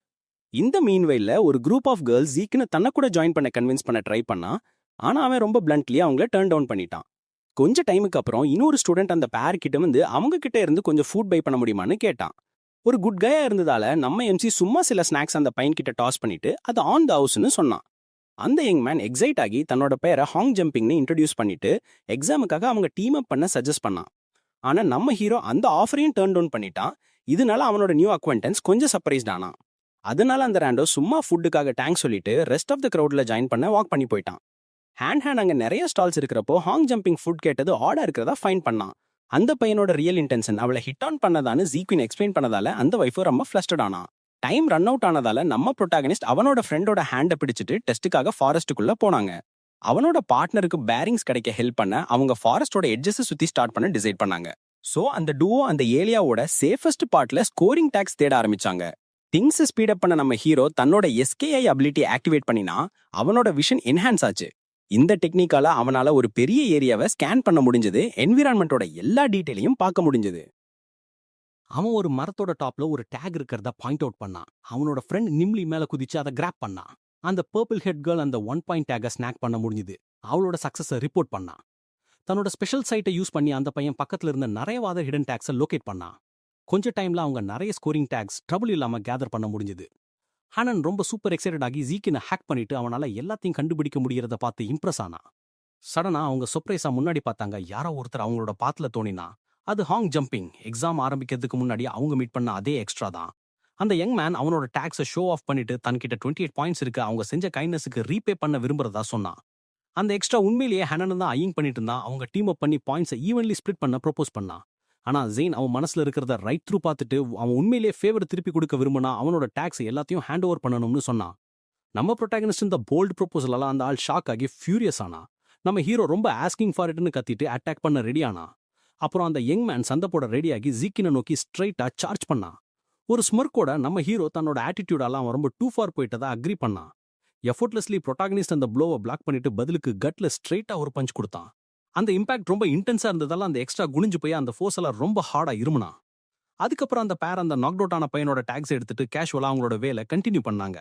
இந்த மீன்வைல ஒரு குரூப் ஆஃப் கேர்ள்ஸ் ஜீக்குன்னு தன்னை கூட ஜாயின் பண்ண கன்வின்ஸ் பண்ண ட்ரை பண்ணா. ஆனா அவன் ரொம்ப பிளண்ட்லி அவங்கள டர்ன் டவுன் பண்ணிட்டான். கொஞ்ச டைமுக்கு அப்புறம் இன்னொரு ஸ்டூடெண்ட் அந்த பேர் கிட்ட வந்து அவங்க கிட்ட இருந்து கொஞ்சம் ஃபுட் பை பண்ண முடியுமான்னு கேட்டான். ஒரு குட் கையா இருந்ததால நம்ம எம்சி சும்மா சில ஸ்நாக்ஸ் அந்த பையன் கிட்ட டாஸ் பண்ணிட்டு அது ஆன் த ஹவுஸ்னு சொன்னான். அந்த யங் மேன் எக்ஸைட் ஆகி தன்னோட பேரை ஹாங் ஜம்பிங்னு இன்ட்ரடியூஸ் பண்ணிட்டு எக்ஸாமுக்காக அவங்க டீம் அப் பண்ண சஜஸ்ட் பண்ணான். ஆனா நம்ம ஹீரோ அந்த ஆஃபரையும் டர்ன் டவுன் பண்ணிட்டான். இதனால அவனோட நியூ அக்வெண்டன்ஸ் கொஞ்சம் சர்ப்ரைஸ்ட் ஆனான். அதனால அந்த ரேண்டோ சும்மா ஃபுட்டுக்காக டேங்க் சொல்லிட்டு ரெஸ்ட் ஆஃப் த கிரௌட்ல ஜாயின் பண்ண வாக் பண்ணி போயிட்டான். ஹேண்ட் அங்க நிறைய ஸ்டால்ஸ் இருக்கிறப்போ ஹாங் ஜம்பிங் ஃபுட் கேட்டது ஆர்டர் இருக்கிறதா ஃபைன் பண்ணான். அந்த பையனோட ரியல் இன்டென்ஷன் அவளை ஹிட் ஆன் பண்ணதான்னு ஜீக்வின் எக்ஸ்பிளைன் பண்ணதால அந்த வைஃபு ரொம்ப ஃப்ளஸ்டட் ஆனா. டைம் ரன் அவுட் ஆனதால நம்ம ப்ரொட்டாகனிஸ்ட் அவனோட ஃப்ரெண்டோட ஹேண்டை பிடிச்சிட்டு டெஸ்ட்டுக்காக ஃபாரஸ்ட்டுக்குள்ள போனாங்க. அவனோட பார்ட்னருக்கு பேரிங்ஸ் கிடைக்க ஹெல்ப் பண்ண அவங்க ஃபாரஸ்டோட எட்ஜஸ் சுத்தி ஸ்டார்ட் பண்ண டிசைட் பண்ணாங்க. சோ அந்த டூவோ அந்த ஏரியாவோட சேஃபஸ்ட் பார்ட்ல ஸ்கோரிங் டாக்ஸ் தேட ஆரம்பிச்சாங்க. திங்ஸ் ஸ்பீட் பண்ண நம்ம ஹீரோ தன்னோட எஸ்கேஐ அபிலிட்டி ஆக்டிவேட் பண்ணினா அவனோட விஷன் என்ஹான்ஸ் ஆச்சு. இந்த டெக்னிக்கால அவனால ஒரு பெரிய ஏரியாவை ஸ்கேன் பண்ண முடிஞ்சது. என்விரான்மெண்டோட எல்லா டீடைலையும் பார்க்க முடிஞ்சது. அவன் ஒரு மரத்தோட டாப்ல ஒரு டேக் இருக்கிறத பாயிண்ட் அவுட் பண்ணான். அவனோட ஃப்ரெண்ட் நிம்லி மேல குதிச்சு அதை கிராப் பண்ணான். அந்த பர்பிள் ஹெட் கேர்ள் அந்த 1 பாயிண்ட் டேகை ஸ்நாக் பண்ண முடிஞ்சுது. அவளோட சக்சஸை ரிப்போர்ட் பண்ணான். தன்னோட ஸ்பெஷல் சைட்டை யூஸ் பண்ணி அந்த பையன் பக்கத்துல இருந்த நிறைய வாத ஹிடன் டேக்ஸை லொகேட் பண்ணான். கொஞ்ச டைம்ல அவங்க நிறைய ஸ்கோரிங் டேக்ஸ் ட்ரபிள் இல்லாம கேதர் பண்ண முடிஞ்சது. ஹானன் ரொம்ப சூப்பர் எக்ஸைட்டட் ஆகி ஜீக்கினை ஹேக் பண்ணிட்டு அவனால எல்லாத்தையும் கண்டுபிடிக்க முடியறத பார்த்து இம்ப்ரெஸ் ஆனா. சடனா அவங்க சர்ப்ரைஸா முன்னாடி பார்த்தாங்க. யாரோ ஒருத்தர் அவங்களோட பாத்துல தோணினா. அது ஹாங் ஜம்பிங். எக்ஸாம் ஆரம்பிக்கிறதுக்கு முன்னாடி அவங்க மீட் பண்ண அதே எக்ஸ்ட்ரா தான். அந்த யங் மேன் அவனோட டாக்ஸை ஷோ ஆஃப் பண்ணிட்டு தன்கிட்ட 28 பாயிண்ட்ஸ் இருக்கு, அவங்க செஞ்ச கைண்ட்னஸுக்கு ரீபே பண்ண விரும்புறதா சொன்னான். அந்த எக்ஸ்ட்ரா உண்மையிலேயே ஹானன் தான் ஐயிங் பண்ணிட்டு இருந்தான். அவங்க டீம் அப் பண்ணி பாயிண்ட்ஸை ஈவன்லி ஸ்பிளிட் பண்ண ப்ரொபோஸ் பண்ணான். ஆனா ஜெயின் அவன் மனசுல இருக்கிறத ரைட் த்ரூ பார்த்துட்டு அவன் உண்மையிலேயே ஃபேவர் திருப்பி கொடுக்க விரும்பினா அவனோட டாக்ஸ் எல்லாத்தையும் ஹேண்ட் ஓவர் பண்ணணும்னு சொன்னான். நம்ம ப்ரொட்டாகனிஸ்ட் இந்த போல்ட் ப்ரொபோசலால அந்த ஆள் ஷாக் ஆகி ஃபியூரியஸ் ஆனா. நம்ம ஹீரோ ரொம்ப ஆஸ்கிங் ஃபார் இட்னு கத்திட்டு அட்டாக் பண்ண ரெடி ஆனா. அப்புறம் அந்த யங் மேன் சண்டை போட ரெடியாகி ஜீக்கினை நோக்கி ஸ்ட்ரைட்டா சார்ஜ் பண்ணான். ஒரு ஸ்மர்க்கோட நம்ம ஹீரோ தன்னோட ஆட்டிடியூடால அவன் ரொம்ப டூ ஃபார் போயிட்டதா அக்ரி பண்ணான். எஃபோர்ட்லெஸ்லி ப்ரொட்டாகனிஸ்ட் அந்த ப்ளோவை பிளாக் பண்ணிட்டு பதிலுக்கு கட்ல ஸ்ட்ரைட்டா ஒரு பஞ்ச் கொடுத்தான். அந்த இம்பாக்ட் ரொம்ப இன்டென்ஸா இருந்ததால அந்த எக்ஸ்ட்ரா குனிஞ்சு போய் அந்த ஃபோர்ஸ் எல்லாம் ரொம்ப ஹார்டா இருமுனா. அதுக்கப்புறம் அந்த பேர் அந்த நாக் அவுட் ஆன பையனோட டாக்ஸ் எடுத்துட்டு கேஷுவலா அவங்களோட வேலை கண்டினியூ பண்ணாங்க.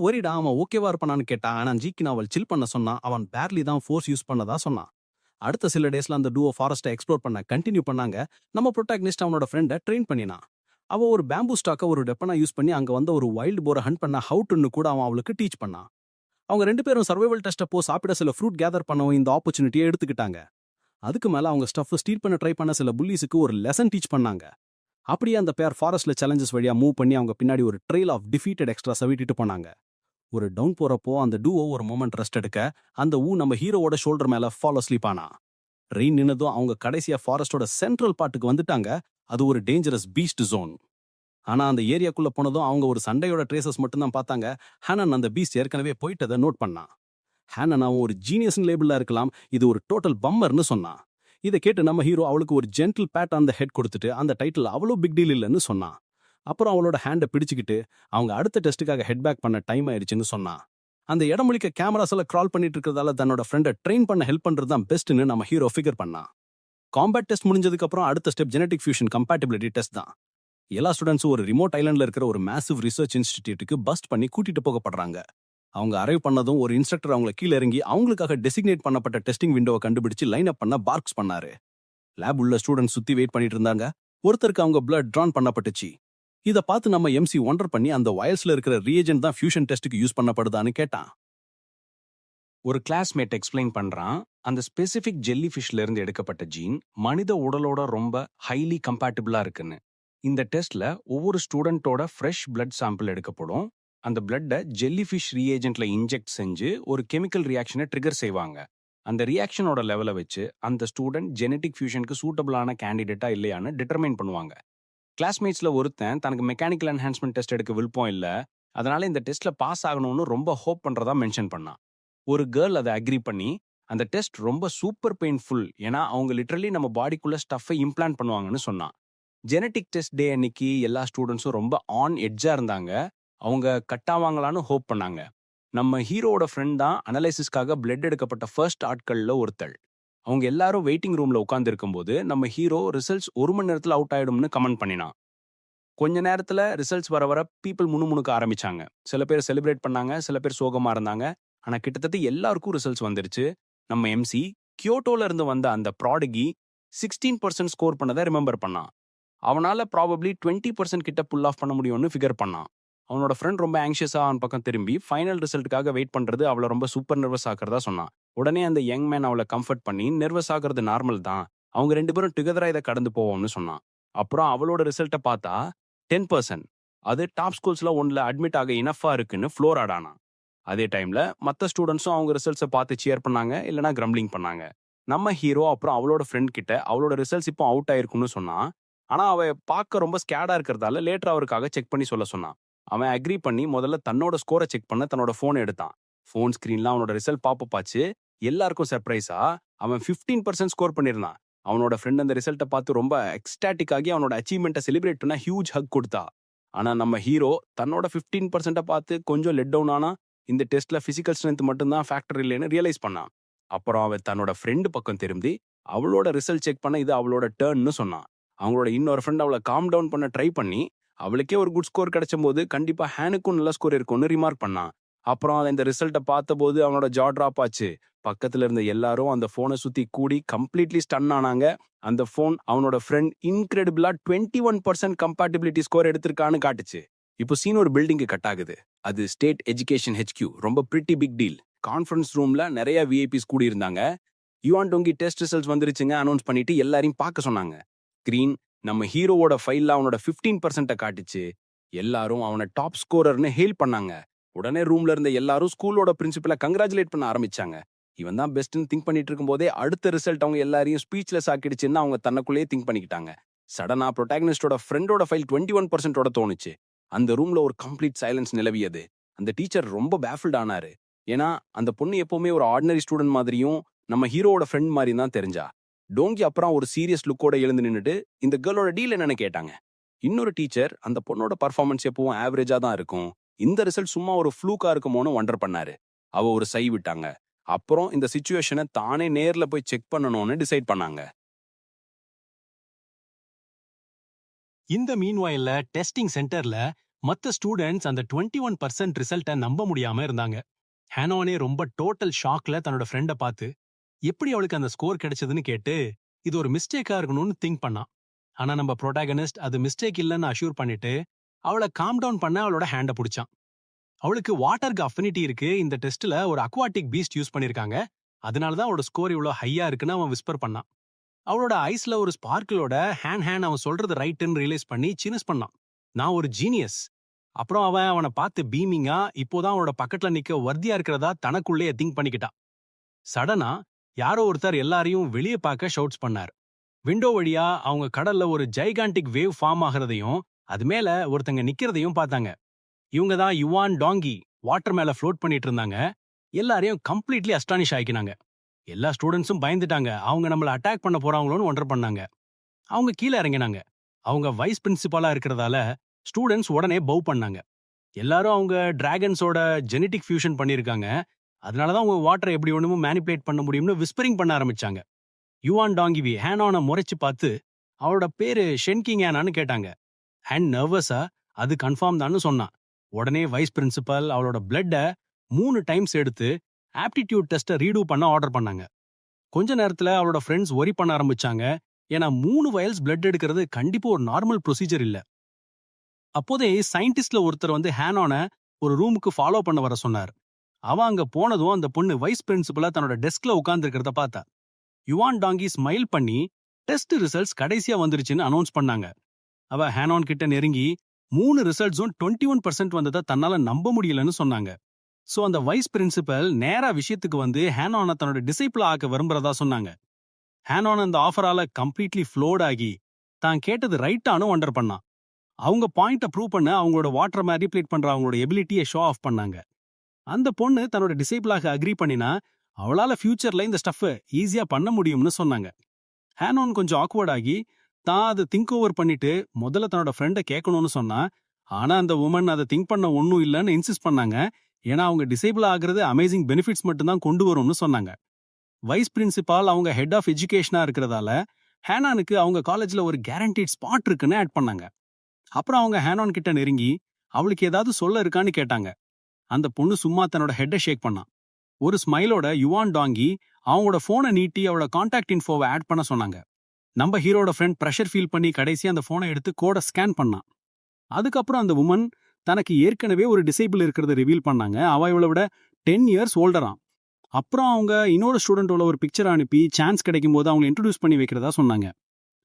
ஒரிடா அவன் ஓகேவா இருப்பானான்னு கேட்டான். ஆனா ஜீக்கின் அவள் சில் பண்ண சொன்னா. அவன் பேர்லி தான் ஃபோர்ஸ் யூஸ் பண்ணதா சொன்னான். அடுத்த சில டேஸ்ல அந்த டூவோ ஃபாரஸ்ட்டை எக்ஸ்ப்ளோர் பண்ண கண்டினியூ பண்ணாங்க. நம்ம ப்ரொட்டாகனிஸ்ட் அவனோட ஃப்ரெண்டை ட்ரெயின் பண்ணினான். அவ ஒரு பேம்பூ ஸ்டாக்கை ஒரு வெப்பனா யூஸ் பண்ணி அங்க வந்த ஒரு வைல்டு போரை ஹண்ட் பண்ண ஹவுட்டுன்னு கூட அவன் அவளுக்கு டீச் பண்ணான். அவங்க 2 பேரும் சர்வைவல் டெஸ்ட் அப்போ சாப்பிட சில ஃப்ரூட் கேதர் பண்ணவும் இந்த ஆப்பர்ச்சுனிட்டியை எடுத்துக்கிட்டாங்க. அதுக்கு மேல அவங்க ஸ்டஃப் ஸ்டீல் பண்ண ட்ரை பண்ண சில புல்லிஸுக்கு ஒரு லெசன் டீச் பண்ணாங்க. அப்படியே அந்த பேர் ஃபாரஸ்ட்ல சேலஞ்சஸ் வழியா மூவ் பண்ணி அவங்க பின்னாடி ஒரு ட்ரெயில் ஆஃப் டிஃபீட்டட் எக்ஸ்ட்ராஸை விட்டுட்டு போனாங்க. ஒரு டவுன் போறப்போ அந்த டூவோ ஒரு மொமெண்ட் ரெஸ்ட் எடுக்க அந்த நம்ம ஹீரோவோட ஷோல்டர் மேல ஃபாலோ ஸ்லீப் ஆனா. ரெயின் நின்னதும் அவங்க கடைசியா ஃபாரஸ்டோட சென்ட்ரல் பார்ட்டுக்கு வந்துட்டாங்க. அது ஒரு டேஞ்சரஸ் பீஸ்ட் ஜோன். ஆனா அந்த ஏரியாக்குள்ள போனதும் அவங்க ஒரு சண்டையோட ட்ரேசஸ் மட்டும் தான் பார்த்தாங்க. ஹானன் அந்த பீஸ்ட் ஏற்கனவே போயிட்டதை நோட் பண்ணான். ஹேனனாவும் ஒரு ஜீனியஸ்னு லேபிளா இருக்கலாம், இது ஒரு டோட்டல் பம்மர்னு சொன்னான். இதை கேட்டு நம்ம ஹீரோ அவளுக்கு ஒரு gentle pat on the head கொடுத்துட்டு அந்த டைட்டில் அவ்வளோ பிக் டீல் இல்லைன்னு சொன்னான். அப்புறம் அவளோட ஹேண்டை பிடிச்சிக்கிட்டு அவங்க அடுத்த டெஸ்ட்டுக்காக ஹெட் பேக் பண்ண டைம் ஆயிடுச்சுன்னு சொன்னான். அந்த இடம் முழிக்க கேமராஸ் எல்லாம் கிரால் பண்ணிட்டு இருக்கிறதால தன்னோட ஃப்ரெண்டை ட்ரெயின் பண்ண ஹெல்ப் பண்றது தான் பெஸ்ட்னு நம்ம ஹீரோ ஃபிகர் பண்ணான். காம்பேட் டெஸ்ட் முடிஞ்சதுக்கு அப்புறம் அடுத்த step genetic fusion compatibility test தான். எல்லா ஸ்டூடெண்ட்ஸும் ஒரு ரிமோட் ஐலண்ட்ல இருக்கிற ஒரு மேசிவ் ரிசர்ச் இன்ஸ்டிடியூட்டுக்கு பஸ்ட் பண்ணி கூட்டிட்டு போகப்படுறாங்க. அவங்க அரைவ் பண்ணதும் ஒரு இன்ஸ்ட்ரக்டர் அவங்கள கீழே இறங்கி அவங்களுக்காக டெசிக்னேட் பண்ணப்பட்ட டெஸ்டிங் விண்டோவை கண்டுபிடிச்சு லைன் அப் பண்ண பார்க்ஸ் பண்ணாரு. லேப் உள்ள ஸ்டூடெண்ட்ஸ் சுத்தி வெயிட் பண்ணிட்டு இருந்தாங்க. ஒருத்தருக்கு அவங்க பிளட் ட்ரான் பண்ணப்பட்டுச்சு. இதை பார்த்து நம்ம எம்சி ஒண்டர் பண்ணி அந்த வயல்ஸ்ல இருக்கிற ரியேஜென்ட் தான் ஃபியூஷன் டெஸ்ட்டுக்கு யூஸ் பண்ணப்படுதான்னு கேட்டான். ஒரு கிளாஸ்மேட் எக்ஸ்பிளைன் பண்றான், அந்த ஸ்பெசிபிக் ஜெல்லி ஃபிஷ்ல இருந்து எடுக்கப்பட்ட ஜீன் மனித உடலோட ரொம்ப ஹைலி கம்பேட்டிபிளா இருக்குன்னு. இந்த டெஸ்ட்ல ஒவ்வொரு ஸ்டூடெண்டோட ஃப்ரெஷ் பிளட் சாம்பிள் எடுக்கப்படும். அந்த பிளட்டை ஜெல்லி ஃபிஷ் ரியேஜென்ட்ல இன்ஜெக்ட் செஞ்சு ஒரு கெமிக்கல் ரியாக்ஷனை ட்ரிகர் செய்வாங்க. அந்த ரியாக்ஷனோட லெவலை வச்சு அந்த ஸ்டூடெண்ட் ஜெனடிக் ஃபியூஷனுக்கு சூட்டபிளான கேண்டிடேட்டா இல்லையான்னு டிட்டர்மைன் பண்ணுவாங்க. கிளாஸ்மேட்ஸ்ல ஒருத்தன் தனக்கு மெக்கானிக்கல் என்ஹான்ஸ்மெண்ட் டெஸ்ட் எடுக்க விருப்பம் இல்லை, அதனால இந்த டெஸ்ட்ல பாஸ் ஆகணும்னு ரொம்ப ஹோப் பண்றதா மென்ஷன் பண்ணான். ஒரு கேர்ள் அதை அக்ரி பண்ணி, அந்த டெஸ்ட் ரொம்ப சூப்பர் பெயின்ஃபுல், ஏன்னா அவங்க லிட்டரலி நம்ம பாடிக்குள்ள ஸ்டஃபை இம்ப்ளான்ட் பண்ணுவாங்கன்னு சொன்னான். ஜெனடிக் டெஸ்ட் டே அன்னைக்கு எல்லா ஸ்டூடெண்ட்ஸும் ரொம்ப ஆன் எட்ஜா இருந்தாங்க. அவங்க கட்டாவாங்களான்னு ஹோப் பண்ணாங்க. நம்ம ஹீரோவோட ஃப்ரெண்ட் தான் அனலைசிஸ்க்காக பிளட் எடுக்கப்பட்ட ஃபர்ஸ்ட் ஆட்கள்ல ஒருத்தள். அவங்க எல்லாரும் வெயிட்டிங் ரூம்ல உட்கார்ந்து இருக்கும்போது நம்ம ஹீரோ ரிசல்ட்ஸ் 1 மணி நேரத்துல அவுட் ஆயிடும்னு கமெண்ட் பண்ணினான். கொஞ்ச நேரத்துல ரிசல்ட்ஸ் வர வர பீப்புள் முணுமுணுக்க ஆரம்பிச்சாங்க. சில பேர் செலிப்ரேட் பண்ணாங்க, சில பேர் சோகமா இருந்தாங்க. ஆனா கிட்டத்தட்ட எல்லாருக்கும் ரிசல்ட்ஸ் வந்துருச்சு. நம்ம எம்சி கியோட்டோல இருந்து வந்த அந்த ப்ராடகி 16% ஸ்கோர் பண்ணதை ரிமெம்பர் பண்ணான். அவனால ப்ராபப்ளி 20% கிட்ட புல் ஆஃப் பண்ண முடியும்னு ஃபிகர் பண்ணான். அவனோட ஃப்ரெண்ட் ரொம்ப ஆங்ஷியஸா அவன் பக்கம் திரும்பி ஃபைனல் ரிசல்ட்டுக்காக வெயிட் பண்றது அவளை ரொம்ப சூப்பர் நர்வஸ் ஆக்கிறதா சொன்னான். உடனே அந்த யங் மேன் அவளை கம்ஃபர்ட் பண்ணி, நர்வஸ் ஆகிறது நார்மல் தான், அவங்க 2 பேரும் டுகெதரா இதை கடந்து போவோம்னு சொன்னான். அப்புறம் அவளோட ரிசல்ட்டை பார்த்தா 10%, அது டாப் ஸ்கூல்ஸ்ல ஒன்ல அட்மிட் ஆக இனஃபா இருக்குன்னு ஃப்ளோர் ஆடானா. அதே டைம்ல மற்ற ஸ்டூடெண்ட்ஸும் அவங்க ரிசல்ட்ஸை பார்த்து சியர் பண்ணாங்க, இல்லைனா கிரம்லிங் பண்ணாங்க. நம்ம ஹீரோ அப்புறம் அவளோட ஃப்ரெண்ட் கிட்ட அவளோட ரிசல்ட்ஸ் இப்போ அவுட் ஆயிருக்குன்னு சொன்னான். ஆனா அவ பார்க்க ரொம்ப ஸ்கேடா இருக்கிறதால லேட்டர் அவருக்காக செக் பண்ணி சொல்ல சொன்னான். அவன் அக்ரி பண்ணி முதல்ல தன்னோட ஸ்கோரை செக் பண்ண தன்னோட போன் எடுத்தான். போன் ஸ்கிரீன்ல அவனோட ரிசல்ட் பாப்பப் ஆச்சு. எல்லாருக்கும் சர்ப்ரைஸா அவன் 15% ஸ்கோர் பண்ணியிருந்தான். அவனோட ஃப்ரெண்ட் அந்த ரிசல்ட்டை பார்த்து ரொம்ப எக்ஸ்டாட்டிக் ஆகி அவனோட அச்சீவ்மெண்ட்டை செலிப்ரேட் பண்ண ஹியூஜ் ஹக் கொடுத்தா. ஆனா நம்ம ஹீரோ தன்னோட 15% பார்த்து கொஞ்சம் லெட் டவுன் ஆனா, இந்த டெஸ்ட்ல பிசிக்கல் ஸ்ட்ரென்த் மட்டும்தான் ஃபேக்டர் இல்லைன்னு ரியலைஸ் பண்ணான். அப்புறம் அவன் தன்னோட ஃப்ரெண்டு பக்கம் திரும்பி அவளோட ரிசல்ட் செக் பண்ண இது அவளோட டர்ன்னு சொன்னான். அவங்களோட இன்னொரு ஃப்ரெண்ட் அவளை காம் டவுன் பண்ண ட்ரை பண்ணி அவளுக்கே ஒரு குட் ஸ்கோர் கிடைச்சும் போது கண்டிப்பா ஹேனுக்கும் நல்ல ஸ்கோர் இருக்கும்னு ரிமார்க் பண்ணான். அப்புறம் இந்த ரிசல்ட்டை பார்த்தபோது அவனோட ஜா ட்ராப் ஆச்சு. பக்கத்துல இருந்த எல்லாரும் அந்த போனை சுத்தி கூடி கம்ப்ளீட்லி ஸ்டன் ஆனாங்க. அந்த போன் அவனோட ஃப்ரெண்ட் இன்கிரெடிபிளா 21% கம்பேட்டிபிலிட்டி ஸ்கோர் எடுத்திருக்கான்னு காட்டுச்சு. இப்போ சீன் ஒரு பில்டிங்கு கட் ஆகுது. அது ஸ்டேட் எஜுகேஷன் HQ, ரொம்ப பிரிட்டி பிக் டீல். கான்ஃபரன்ஸ் ரூம்ல நிறைய விஐபிஸ் கூடி இருந்தாங்க. யுவான் டோங்கி டெஸ்ட் ரிசல்ட்ஸ் வந்துருச்சுங்க அனௌன்ஸ் பண்ணிட்டு எல்லாரையும் பார்க்க சொன்னாங்க. ஸ்கிரீன் நம்ம ஹீரோவோட ஃபைல்ல அவனோட 15% காட்டுச்சு. எல்லாரும் அவனை டாப் ஸ்கோரர்னு ஹேல் பண்ணாங்க. உடனே ரூம்ல இருந்த எல்லாரும் ஸ்கூலோட பிரின்சிபலை கங்க்ராச்சுலேட் பண்ண ஆரம்பிச்சாங்க. இவன் தான் பெஸ்ட்னு திங்க் பண்ணிட்டு இருக்கும் போதே அடுத்த ரிசல்ட் அவங்க எல்லாரையும் ஸ்பீச்லெஸ் ஆக்கிடுச்சுன்னு அவங்க தனக்குள்ளேயே திங்க் பண்ணிக்கிட்டாங்க. சடனா ப்ரொட்டாகனிஸ்டோட ஃப்ரெண்டோட ஃபைல் 21% தோணுச்சு. அந்த ரூம்ல ஒரு கம்ப்ளீட் சைலன்ஸ் நிலவியது. அந்த டீச்சர் ரொம்ப பேஃபில்ட் ஆனாரு. ஏன்னா அந்த பொண்ணு எப்பவுமே ஒரு ஆர்டினரி ஸ்டூடெண்ட் மாதிரியும் நம்ம ஹீரோவோட ஃப்ரெண்ட் மாதிரி தான் தெரிஞ்சா. டோங்கி அப்புறம் ஒரு சீரியஸ் லுக்கோட எழுந்து நின்னுட்டு இந்த கேர்ளோட டீல் என்னன்னு கேட்டாங்க. இன்னொரு டீச்சர் அந்த பொண்ணோட பர்ஃபார்மன்ஸ் எப்பவும் ஆவரேஜா தான் இருக்கும், இந்த ரிசல்ட் சும்மா ஒரு ஃப்ளூக்கா இருக்குமோன்னு வண்டர் பண்ணாரு. அவ ஒரு சை விட்டாங்க. அப்புறம் இந்த சிச்சுவேஷனை தானே நேர்ல போய் செக் பண்ணணும்னு டிசைட் பண்ணாங்க. இந்த மீன்வாயில்ல டெஸ்டிங் சென்டர்ல மத்த ஸ்டூடெண்ட்ஸ் அந்த 21% ரிசல்ட்டை நம்ப முடியாம இருந்தாங்க. ஹேனோனே ரொம்ப டோட்டல் ஷாக்ல தன்னோட ஃப்ரெண்டை பார்த்து எப்படி அவளுக்கு அந்த ஸ்கோர் கிடைச்சதுன்னு கேட்டு இது ஒரு மிஸ்டேக்கா இருக்கணும்னு திங்க் பண்ணான். ஆனா நம்ம ப்ரோட்டாகனிஸ்ட் அது மிஸ்டேக் இல்லைன்னு அஷ்யூர் பண்ணிட்டு அவளை காம் டவுன் பண்ண அவளோட ஹேண்டை பிடிச்சான். அவளுக்கு வாட்டருக்கு அஃபினிட்டி இருக்கு, இந்த டெஸ்ட்ல ஒரு அக்வாட்டிக் பீஸ்ட் யூஸ் பண்ணிருக்காங்க, அதனாலதான் அவளோட ஸ்கோர் இவ்வளவு ஹையா இருக்குன்னு அவன் விஸ்பர் பண்ணான். அவளோட ஐஸ்ல ஒரு ஸ்பார்க்கிளோட ஹேண்ட் அவன் சொல்றது ரைட்டுன்னு ரியலைஸ் பண்ணி சினஸ் பண்ணான். நான் ஒரு ஜீனியஸ். அப்புறம் அவனை பார்த்து பீமிங்கா இப்போதான் அவனோட பக்கத்துல நிக்க வர்த்தியா இருக்கிறதா தனக்குள்ளே திங்க் பண்ணிக்கிட்டான். சடனா யாரோ ஒருத்தர் எல்லாரையும் வெளியே பார்க்க ஷவுட்ஸ் பண்ணார். விண்டோ வழியா அவங்க கடல்ல ஒரு ஜைகாண்டிக் வேவ் ஃபார்ம் ஆகிறதையும் அது மேல ஒருத்தங்க நிக்கிறதையும் பார்த்தாங்க. இவங்க தான் யுவான் டாங்கி வாட்டர் மேல ஃப்ளோட் பண்ணிட்டு இருந்தாங்க. எல்லாரையும் கம்ப்ளீட்லி அஸ்டானிஷ் ஆக்கினாங்க. எல்லா ஸ்டூடெண்ட்ஸும் பயந்துட்டாங்க. அவங்க நம்மள அட்டாக் பண்ண போறாங்களோன்னு ஒண்டர் பண்ணாங்க. அவங்க கீழே இறங்கினாங்க. அவங்க வைஸ் பிரின்சிபாலா இருக்கிறதால ஸ்டூடெண்ட்ஸ் உடனே பவ் பண்ணாங்க. எல்லாரும் அவங்க டிராகன்ஸோட ஜெனடிக் ஃபியூஷன் பண்ணியிருக்காங்க. அதனாலதான் அவங்க வாட்டரை எப்படி ஒண்ணுமோ மேனிபுலேட் பண்ண முடியும்னு விஸ்பரிங் பண்ண ஆரம்பிச்சாங்க. யுவான் டாங்கிவி ஹேனானை முறைச்சு பார்த்து அவளோட பேரு ஷென்கிங் ஹேனான்னு கேட்டாங்க. ஹேன் நர்வஸா அது கன்ஃபார்ம் தான்னு சொன்னான். உடனே வைஸ் பிரின்சிபல் அவளோட பிளட்டை 3 டைம்ஸ் எடுத்து ஆப்டிடியூட் டெஸ்ட்டை ரீடூ பண்ண ஆர்டர் பண்ணாங்க. கொஞ்ச நேரத்துல அவளோட ஃப்ரெண்ட்ஸ் ஒரி பண்ண ஆரம்பிச்சாங்க. ஏன்னா 3 வயல்ஸ் பிளட் எடுக்கிறது கண்டிப்பா ஒரு நார்மல் ப்ரொசீஜர் இல்ல. அப்போதே சயின்டிஸ்ட்ல ஒருத்தர் வந்து ஹேனானை ஒரு ரூமுக்கு ஃபாலோ பண்ண வர சொன்னார். அவன் அங்க போனதும் அந்த பொண்ணு வைஸ் பிரின்சிபலா தன்னோட டெஸ்க்ல உட்கார்ந்துருக்கிறத பார்த்தா. யுவான் டாங்கி ஸ்மைல் பண்ணி டெஸ்ட் ரிசல்ட்ஸ் கடைசியா வந்துருச்சுன்னு அனௌன்ஸ் பண்ணாங்க. அவ ஹேனான் கிட்ட நெருங்கி 3 ரிசல்ட்ஸும் 21% வந்ததை தன்னால நம்ப முடியலன்னு சொன்னாங்க. சோ அந்த வைஸ் பிரின்சிபல் நேரா விஷயத்துக்கு வந்து ஹேனானை தன்னோட டிசைபிளா ஆக்க விரும்புறதா சொன்னாங்க. ஹேனான் அந்த ஆஃபரால கம்ப்ளீட்லி ஃப்ளோட் ஆகி தான் கேட்டது ரைட்டானு வண்டர் பண்ணான். அவங்க பாயிண்ட ப்ரூவ் பண்ண அவங்களோட வாட்டரை மேனிபுலேட் பண்ற அவங்களோட எபிலிட்டியை ஷோ ஆஃப் பண்ணாங்க. அந்த பொண்ணு தன்னோட டிசைபிளாக அக்ரி பண்ணினா அவளால ஃபியூச்சர்ல இந்த ஸ்டஃப் ஈஸியா பண்ண முடியும்னு சொன்னாங்க. ஹேனான் கொஞ்சம் ஆக்வர்ட் ஆகி தான் அதை திங்க் ஓவர் பண்ணிட்டு முதல்ல தன்னோட ஃப்ரெண்டை கேட்கணும்னு சொன்னா. ஆனா அந்த உமன் அதை திங்க் பண்ண ஒன்னும் இல்லைன்னு இன்சிஸ்ட் பண்ணாங்க. ஏன்னா அவங்க டிசேபிள் ஆகுறது அமேசிங் பெனிஃபிட்ஸ் மட்டும்தான் கொண்டு வரும்னு சொன்னாங்க. வைஸ் பிரின்சிபால் அவங்க ஹெட் ஆஃப் எஜுகேஷனா இருக்கிறதால ஹேனானுக்கு அவங்க காலேஜ்ல ஒரு கேரண்டீட் ஸ்பாட் இருக்குன்னு ஆட் பண்ணாங்க. அப்புறம் அவங்க ஹேனான் கிட்ட நெருங்கி அவளுக்கு ஏதாவது சொல்ல இருக்கான்னு கேட்டாங்க. அந்த பொண்ணு சும்மா தன்னோட ஹெட்டை ஷேக் பண்ணான். ஒரு ஸ்மைலோட யுவான் டாங்கி அவங்களோட போனை நீட்டி அவளோட கான்டாக்ட் இன்ஃபோவை ஆட் பண்ண சொன்னாங்க. நம்ம ஹீரோட ஃப்ரெண்ட் ப்ரெஷர் ஃபீல் பண்ணி கடைசியா அந்த போனை எடுத்து கோட ஸ்கேன் பண்ணான். அதுக்கப்புறம் அந்த உமன் தனக்கு ஏற்கனவே ஒரு டிசேபிள் இருக்கிறத ரிவீல் பண்ணாங்க. அவ இவளை விட 10 இயர்ஸ் ஓல்டராம். அப்புறம் அவங்க இன்னொரு ஸ்டூடெண்டோட ஒரு பிக்சர் அனுப்பி சான்ஸ் கிடைக்கும் போது அவங்க இன்ட்ரடியூஸ் பண்ணி வைக்கிறதா சொன்னாங்க.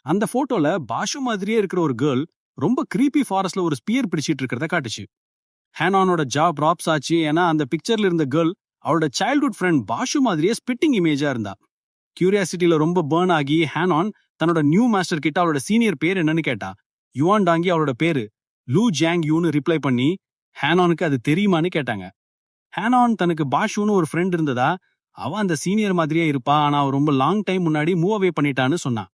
அந்த போட்டோல பாஷு மாதிரியே இருக்கிற ஒரு கேர்ள் ரொம்ப கிரீப்பி ஃபாரஸ்ட்ல ஒரு ஸ்பியர் பிடிச்சிட்டு இருக்கிறத காட்டுச்சு. ஹேனானோட ஜாப் ப்ராப்ஸ் ஆச்சு. ஏன்னா அந்த பிக்சர்ல இருந்த கேர்ள் அவளோட சைல்ட்ஹுட் ஃப்ரெண்ட் பாஷு மாதிரியே ஸ்பிட்டிங் இமேஜா இருந்தா. கியூரியாசிட்டியில ரொம்ப பர்ன் ஆகி ஹேனான் தன்னோட நியூ மாஸ்டர் கிட்ட அவளோட சீனியர் பேர் என்னன்னு கேட்டா. யுவான் டாங்கி அவளோட பேரு லூ ஜாங் யூன்னு ரிப்ளை பண்ணி ஹேனானுக்கு அது தெரியுமான்னு கேட்டாங்க. ஹேனான் தனக்கு பாஷுன்னு ஒரு ஃப்ரெண்ட் இருந்ததா, அவ அந்த சீனியர் மாதிரியே இருப்பா, ஆனா அவ ரொம்ப லாங் டைம் முன்னாடி மூவ் அவே பண்ணிட்டான்னு சொன்னான்.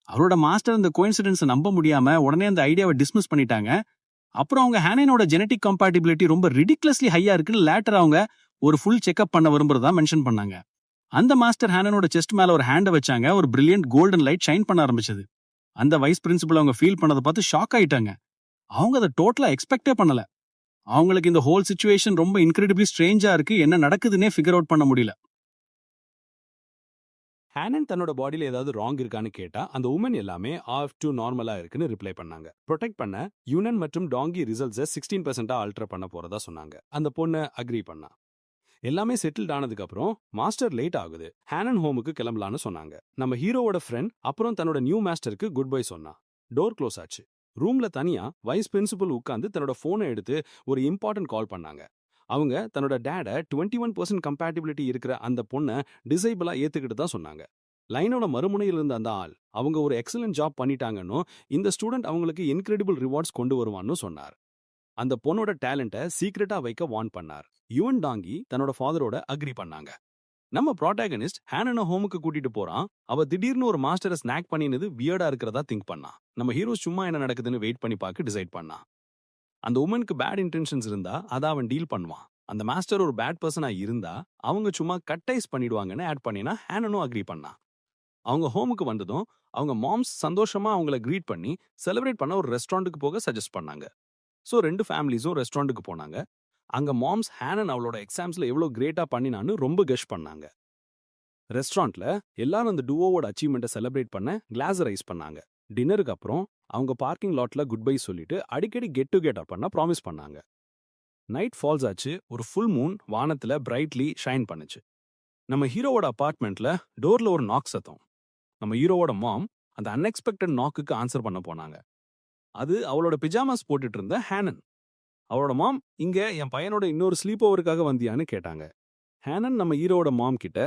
அவரோட மாஸ்டர் அந்த கோயின்சிடன்ஸை நம்ப முடியாம உடனே அந்த ஐடியாவை டிஸ்மிஸ் பண்ணிட்டாங்க. அப்புறம் அவங்க ஹேனனோட ஜெனடிக் கம்பேட்டிபிலிட்டி ரொம்ப ரிடிகுலஸ்லி ஹையா இருக்குன்னு லேட்டர் அவங்க ஒரு ஃபுல் செக்அப் பண்ண விரும்புறதா மென்ஷன் பண்ணாங்க. அந்த மாஸ்டர் ஹேனனோட செஸ்ட் மேல ஒரு ஹேண்டை வச்சாங்க. ஒரு பிரில்லியன்ட் கோல்டன் லைட் ஷைன் பண்ண ஆரம்பிச்சது. அந்த வைஸ் பிரின்சிபல் அவங்க ஃபீல் பண்ணதை பார்த்து ஷாக் ஆயிட்டாங்க. அவங்க அதை டோட்டலா எக்ஸ்பெக்டே பண்ணல. அவங்களுக்கு இந்த ஹோல் சிச்சுவேஷன் ரொம்ப இன்கிரெடிபிளி ஸ்ட்ரேஞ்சா இருக்கு. என்ன நடக்குதுன்னே ஃபிகர் அவுட் பண்ண முடியல. ஹேனன் தன்னோட பாடியில ஏதாவது ராங் இருக்கான்னு கேட்டா அந்த உமன் எல்லாமே ஆஃப் டு நார்மலா இருக்குன்னு ரிப்ளை பண்ணாங்க. ப்ரொடெக்ட் பண்ண யூனன் மற்றும் டாங்கி ரிசல்ட்ஸை 16% ஆல்டர் பண்ண போறதா சொன்னாங்க. அந்த பொண்ணு அக்ரி பண்ணா. எல்லாமே செட்டில்ட் ஆனதுக்கு அப்புறம் மாஸ்டர் லேட் ஆகுது, ஹேனன் ஹோமுக்கு கிளம்பலான்னு சொன்னாங்க. நம்ம ஹீரோவோட ஃப்ரெண்ட் அப்புறம் தன்னோட நியூ மாஸ்டருக்கு குட் பை சொன்னா. டோர் க்ளோஸ் ஆச்சு. ரூம்ல தனியா வைஸ் பிரின்சிபல் உட்காந்து தன்னோட போனை எடுத்து ஒரு இம்பார்ட்டன்ட் கால் பண்ணாங்க. அவங்க தன்னோட டேட 21% கம்பேட்டிபிலிட்டி இருக்கிற அந்த பொண்ணை டிசைபிளா ஏத்துக்கிட்டு தான் சொன்னாங்க. லைனோட மறுமுனையில் இருந்த அந்த ஆள் அவங்க ஒரு எக்ஸலன்ட் ஜாப் பண்ணிட்டாங்கன்னு, இந்த ஸ்டூடெண்ட் அவங்களுக்கு இன்கிரெடிபிள் ரிவார்ட்ஸ் கொண்டு வருவான்னு சொன்னார். அந்த பொண்ணோட டேலண்ட்டை சீக்ரெட்டா வைக்க வார்ன் பண்ணார். யுவன் டாங்கி தன்னோட ஃபாதரோட அக்ரி பண்ணாங்க. நம்ம ப்ரோட்டாகனிஸ்ட் ஹேனனை ஹோமுக்கு கூட்டிட்டு போறான். அவ திடீர்னு ஒரு மாஸ்டரை ஸ்நாக் பண்ணினது வியர்டா இருக்கிறதா திங்க் பண்ணா. நம்ம ஹீரோ சும்மா என்ன நடக்குதுன்னு வெயிட் பண்ணி பார்க்க டிசைட் பண்ணா. அந்த உமனுக்கு பேட் இன்டென்ஷன்ஸ் இருந்தா அதை அவன் டீல் பண்ணுவான். அந்த மாஸ்டர் ஒரு பேட் பர்சனா இருந்தா அவங்க சும்மா கட்டைஸ் பண்ணிடுவாங்கன்னு ஆட் பண்ணினா ஹேனனும் அக்ரி பண்ணா. அவங்க ஹோமுக்கு வந்ததும் அவங்க மாம்ஸ் சந்தோஷமா அவங்கள கிரீட் பண்ணி செலிப்ரேட் பண்ண ஒரு ரெஸ்டாரண்ட்டுக்கு போக சஜஸ்ட் பண்ணாங்க. ஸோ 2 ஃபேமிலிஸும் ரெஸ்டாரண்ட்டுக்கு போனாங்க. அங்க மாம்ஸ் ஹேனன் அவளோட எக்ஸாம்ஸ்ல எவ்வளவு கிரேட்டா பண்ணினான்னு ரொம்ப கெஷ் பண்ணாங்க. ரெஸ்டாரண்ட்ல எல்லாரும் அந்த டுவோவோட அச்சீவ்மெண்ட்டை செலிப்ரேட் பண்ண கிளாஸ் ரைஸ் பண்ணாங்க. டின்னருக்கு அப்புறம் அவங்க பார்க்கிங் லாட்ல குட் பை சொல்லிட்டு அடிக்கடி கெட் டுகெதர் பண்ண ப்ராமிஸ் பண்ணாங்க. நைட் ஃபால்ஸ் ஆச்சு. ஒரு ஃபுல் மூன் வானத்துல பிரைட்லி ஷைன் பண்ணுச்சு. நம்ம ஹீரோவோட அபார்ட்மெண்ட்ல டோர்ல ஒரு நாக் சத்தம். நம்ம ஹீரோவோட மாம் அந்த அன்எக்ஸ்பெக்டட் நாக்குக்கு ஆன்சர் பண்ண போனாங்க. அது அவளோட பிஜாமாஸ் போட்டுட்டு இருந்த ஹேனன். அவளோட மாம், இங்க என் பையனோட இன்னொரு ஸ்லீப் ஓவருக்காக வந்தியான்னு கேட்டாங்க. ஹேனன் நம்ம ஹீரோவோட மாம் கிட்ட